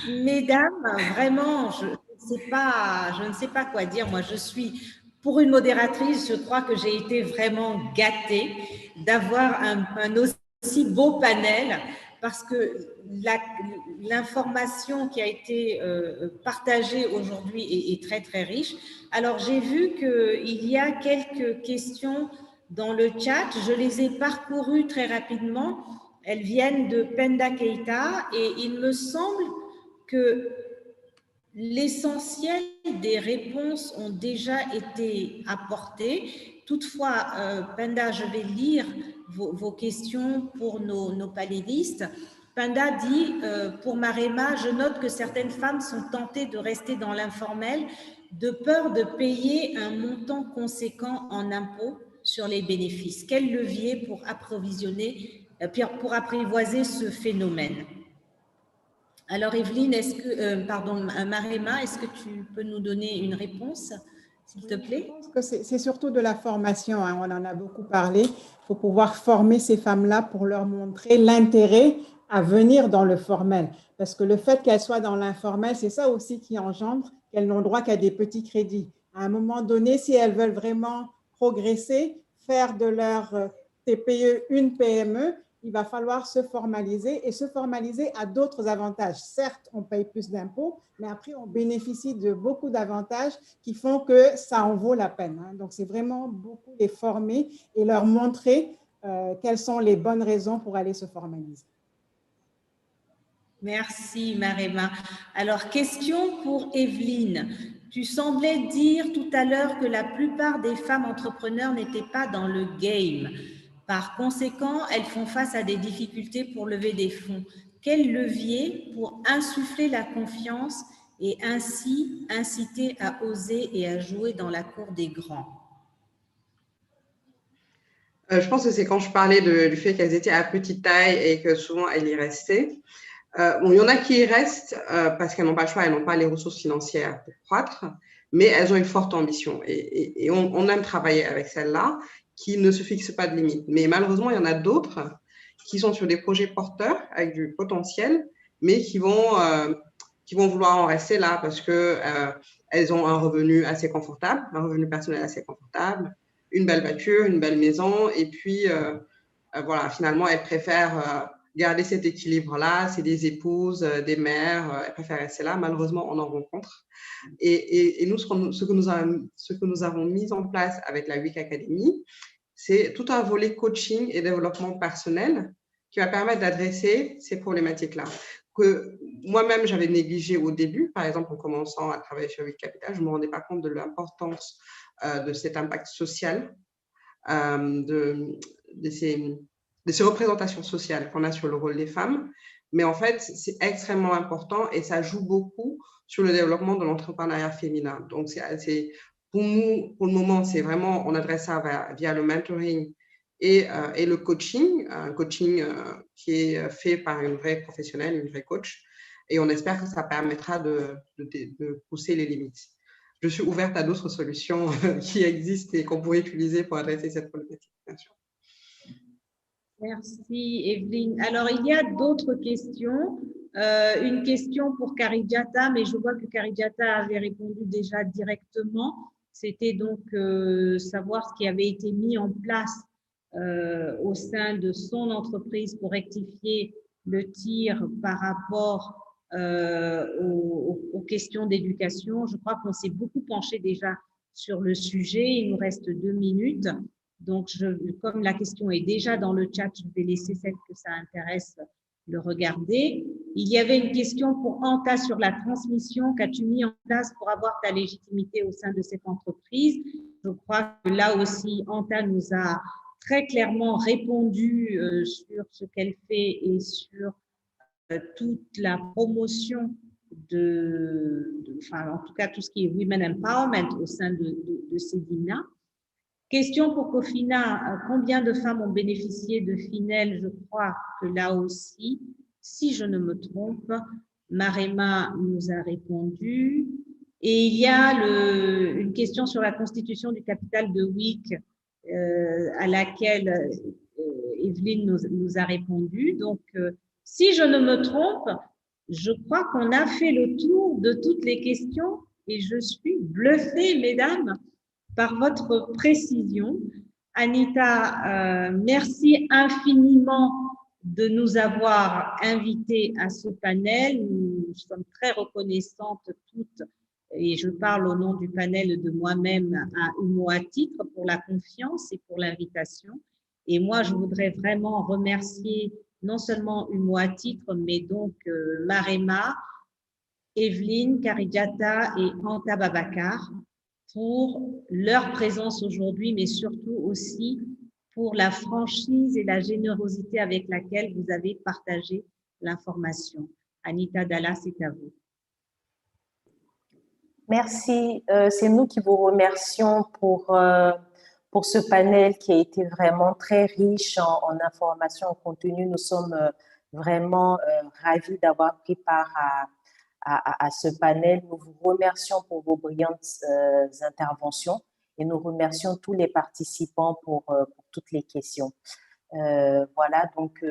mesdames, vraiment, je ne sais pas quoi dire. Moi, je suis, pour une modératrice, je crois que j'ai été vraiment gâtée d'avoir un aussi beau panel, parce que l'information qui a été partagée aujourd'hui est très, très riche. Alors, j'ai vu qu'il y a quelques questions dans le chat. Je les ai parcourues très rapidement. Elles viennent de Penda Keita et il me semble que l'essentiel des réponses ont déjà été apportées. Toutefois, Penda, je vais lire vos questions pour nos panélistes. Penda dit, pour Marema, je note que certaines femmes sont tentées de rester dans l'informel de peur de payer un montant conséquent en impôts sur les bénéfices. Quel levier pour apprivoiser ce phénomène? Alors, Evelyne, Marema, est-ce que tu peux nous donner une réponse, s'il te plaît? Je pense que c'est surtout de la formation, hein, on en a beaucoup parlé. Il faut pouvoir former ces femmes-là pour leur montrer l'intérêt à venir dans le formel. Parce que le fait qu'elles soient dans l'informel, c'est ça aussi qui engendre qu'elles n'ont droit qu'à des petits crédits. À un moment donné, si elles veulent vraiment progresser, faire de leur TPE une PME, il va falloir se formaliser et se formaliser a d'autres avantages. Certes, on paye plus d'impôts, mais après, on bénéficie de beaucoup d'avantages qui font que ça en vaut la peine. Donc, c'est vraiment beaucoup les former et leur montrer quelles sont les bonnes raisons pour aller se formaliser. Merci, Marema. Alors, question pour Evelyne. Tu semblais dire tout à l'heure que la plupart des femmes entrepreneurs n'étaient pas dans le game. Par conséquent, elles font face à des difficultés pour lever des fonds. Quel levier pour insuffler la confiance et ainsi inciter à oser et à jouer dans la cour des grands? Je pense que c'est quand je parlais du fait qu'elles étaient à petite taille et que souvent elles y restaient. Bon, il y en a qui y restent parce qu'elles n'ont pas le choix, elles n'ont pas les ressources financières pour croître, mais elles ont une forte ambition et on aime travailler avec celles-là qui ne se fixent pas de limites. Mais malheureusement, il y en a d'autres qui sont sur des projets porteurs avec du potentiel, mais qui vont vouloir en rester là parce que elles ont un revenu assez confortable, un revenu personnel assez confortable, une belle voiture, une belle maison, et puis voilà, finalement, elles préfèrent garder cet équilibre-là. C'est des épouses, des mères, elles préfèrent rester là. Malheureusement, on en rencontre. Et nous, ce que nous avons mis en place avec la WIC Academy, c'est tout un volet coaching et développement personnel qui va permettre d'adresser ces problématiques-là que moi-même, j'avais négligé au début. Par exemple, en commençant à travailler sur WIC Capital, je ne me rendais pas compte de l'importance de cet impact social, de ces représentations sociales qu'on a sur le rôle des femmes. Mais en fait, c'est extrêmement important et ça joue beaucoup sur le développement de l'entrepreneuriat féminin. Donc, pour nous, pour le moment, c'est vraiment, on adresse ça via le mentoring et le coaching, un coaching qui est fait par une vraie professionnelle, une vraie coach. Et on espère que ça permettra de pousser les limites. Je suis ouverte à d'autres solutions qui existent et qu'on pourrait utiliser pour adresser cette problématique, bien sûr. Merci, Evelyne. Alors, il y a d'autres questions. Une question pour Karidjata, mais je vois que Karidjata avait répondu déjà directement. c'était donc savoir ce qui avait été mis en place au sein de son entreprise pour rectifier le tir par rapport aux questions d'éducation. Je crois qu'on s'est beaucoup penché déjà sur le sujet. Il nous reste 2 minutes. Donc, comme la question est déjà dans le chat, je vais laisser celle que ça intéresse le regarder. Il y avait une question pour Anta sur la transmission. Qu'as-tu mis en place pour avoir ta légitimité au sein de cette entreprise? Je crois que là aussi, Anta nous a très clairement répondu sur ce qu'elle fait et sur toute la promotion enfin, en tout cas, tout ce qui est Women Empowerment au sein de Cedina. Question pour Kofina, combien de femmes ont bénéficié de Finel? Je crois que là aussi, si je ne me trompe, Marema nous a répondu. Et il y a une question sur la constitution du capital de WIC à laquelle Evelyne nous a répondu. Donc, si je ne me trompe, je crois qu'on a fait le tour de toutes les questions et je suis bluffée, mesdames, par votre précision. Anita, merci infiniment de nous avoir invités à ce panel. Nous sommes très reconnaissantes toutes, et je parle au nom du panel de moi-même à Humo à titre pour la confiance et pour l'invitation. Et moi, je voudrais vraiment remercier non seulement Humo à titre, mais donc Marema, Evelyne, Karidjata et Anta Babacar pour leur présence aujourd'hui, mais surtout aussi pour la franchise et la générosité avec laquelle vous avez partagé l'information. Anita Dalla, c'est à vous. Merci. C'est nous qui vous remercions pour ce panel qui a été vraiment très riche en informations, en contenu. Nous sommes vraiment ravis d'avoir pris part à ce panel. Nous vous remercions pour vos brillantes interventions et nous remercions tous les participants pour toutes les questions. Voilà, donc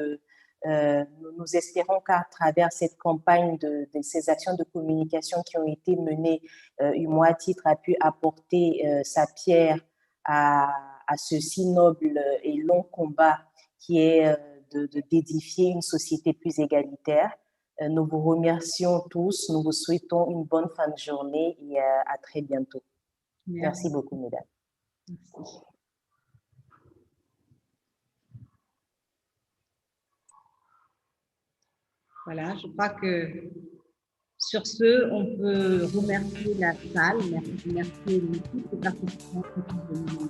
nous espérons qu'à travers cette campagne de ces actions de communication qui ont été menées, Humo à titre a pu apporter sa pierre à ce si noble et long combat qui est d'édifier une société plus égalitaire. Nous vous remercions tous, nous vous souhaitons une bonne fin de journée et à très bientôt. Merci beaucoup, mesdames. Merci. Voilà, je crois que sur ce, on peut remercier la salle, remercier toutes les participants qui sont venus.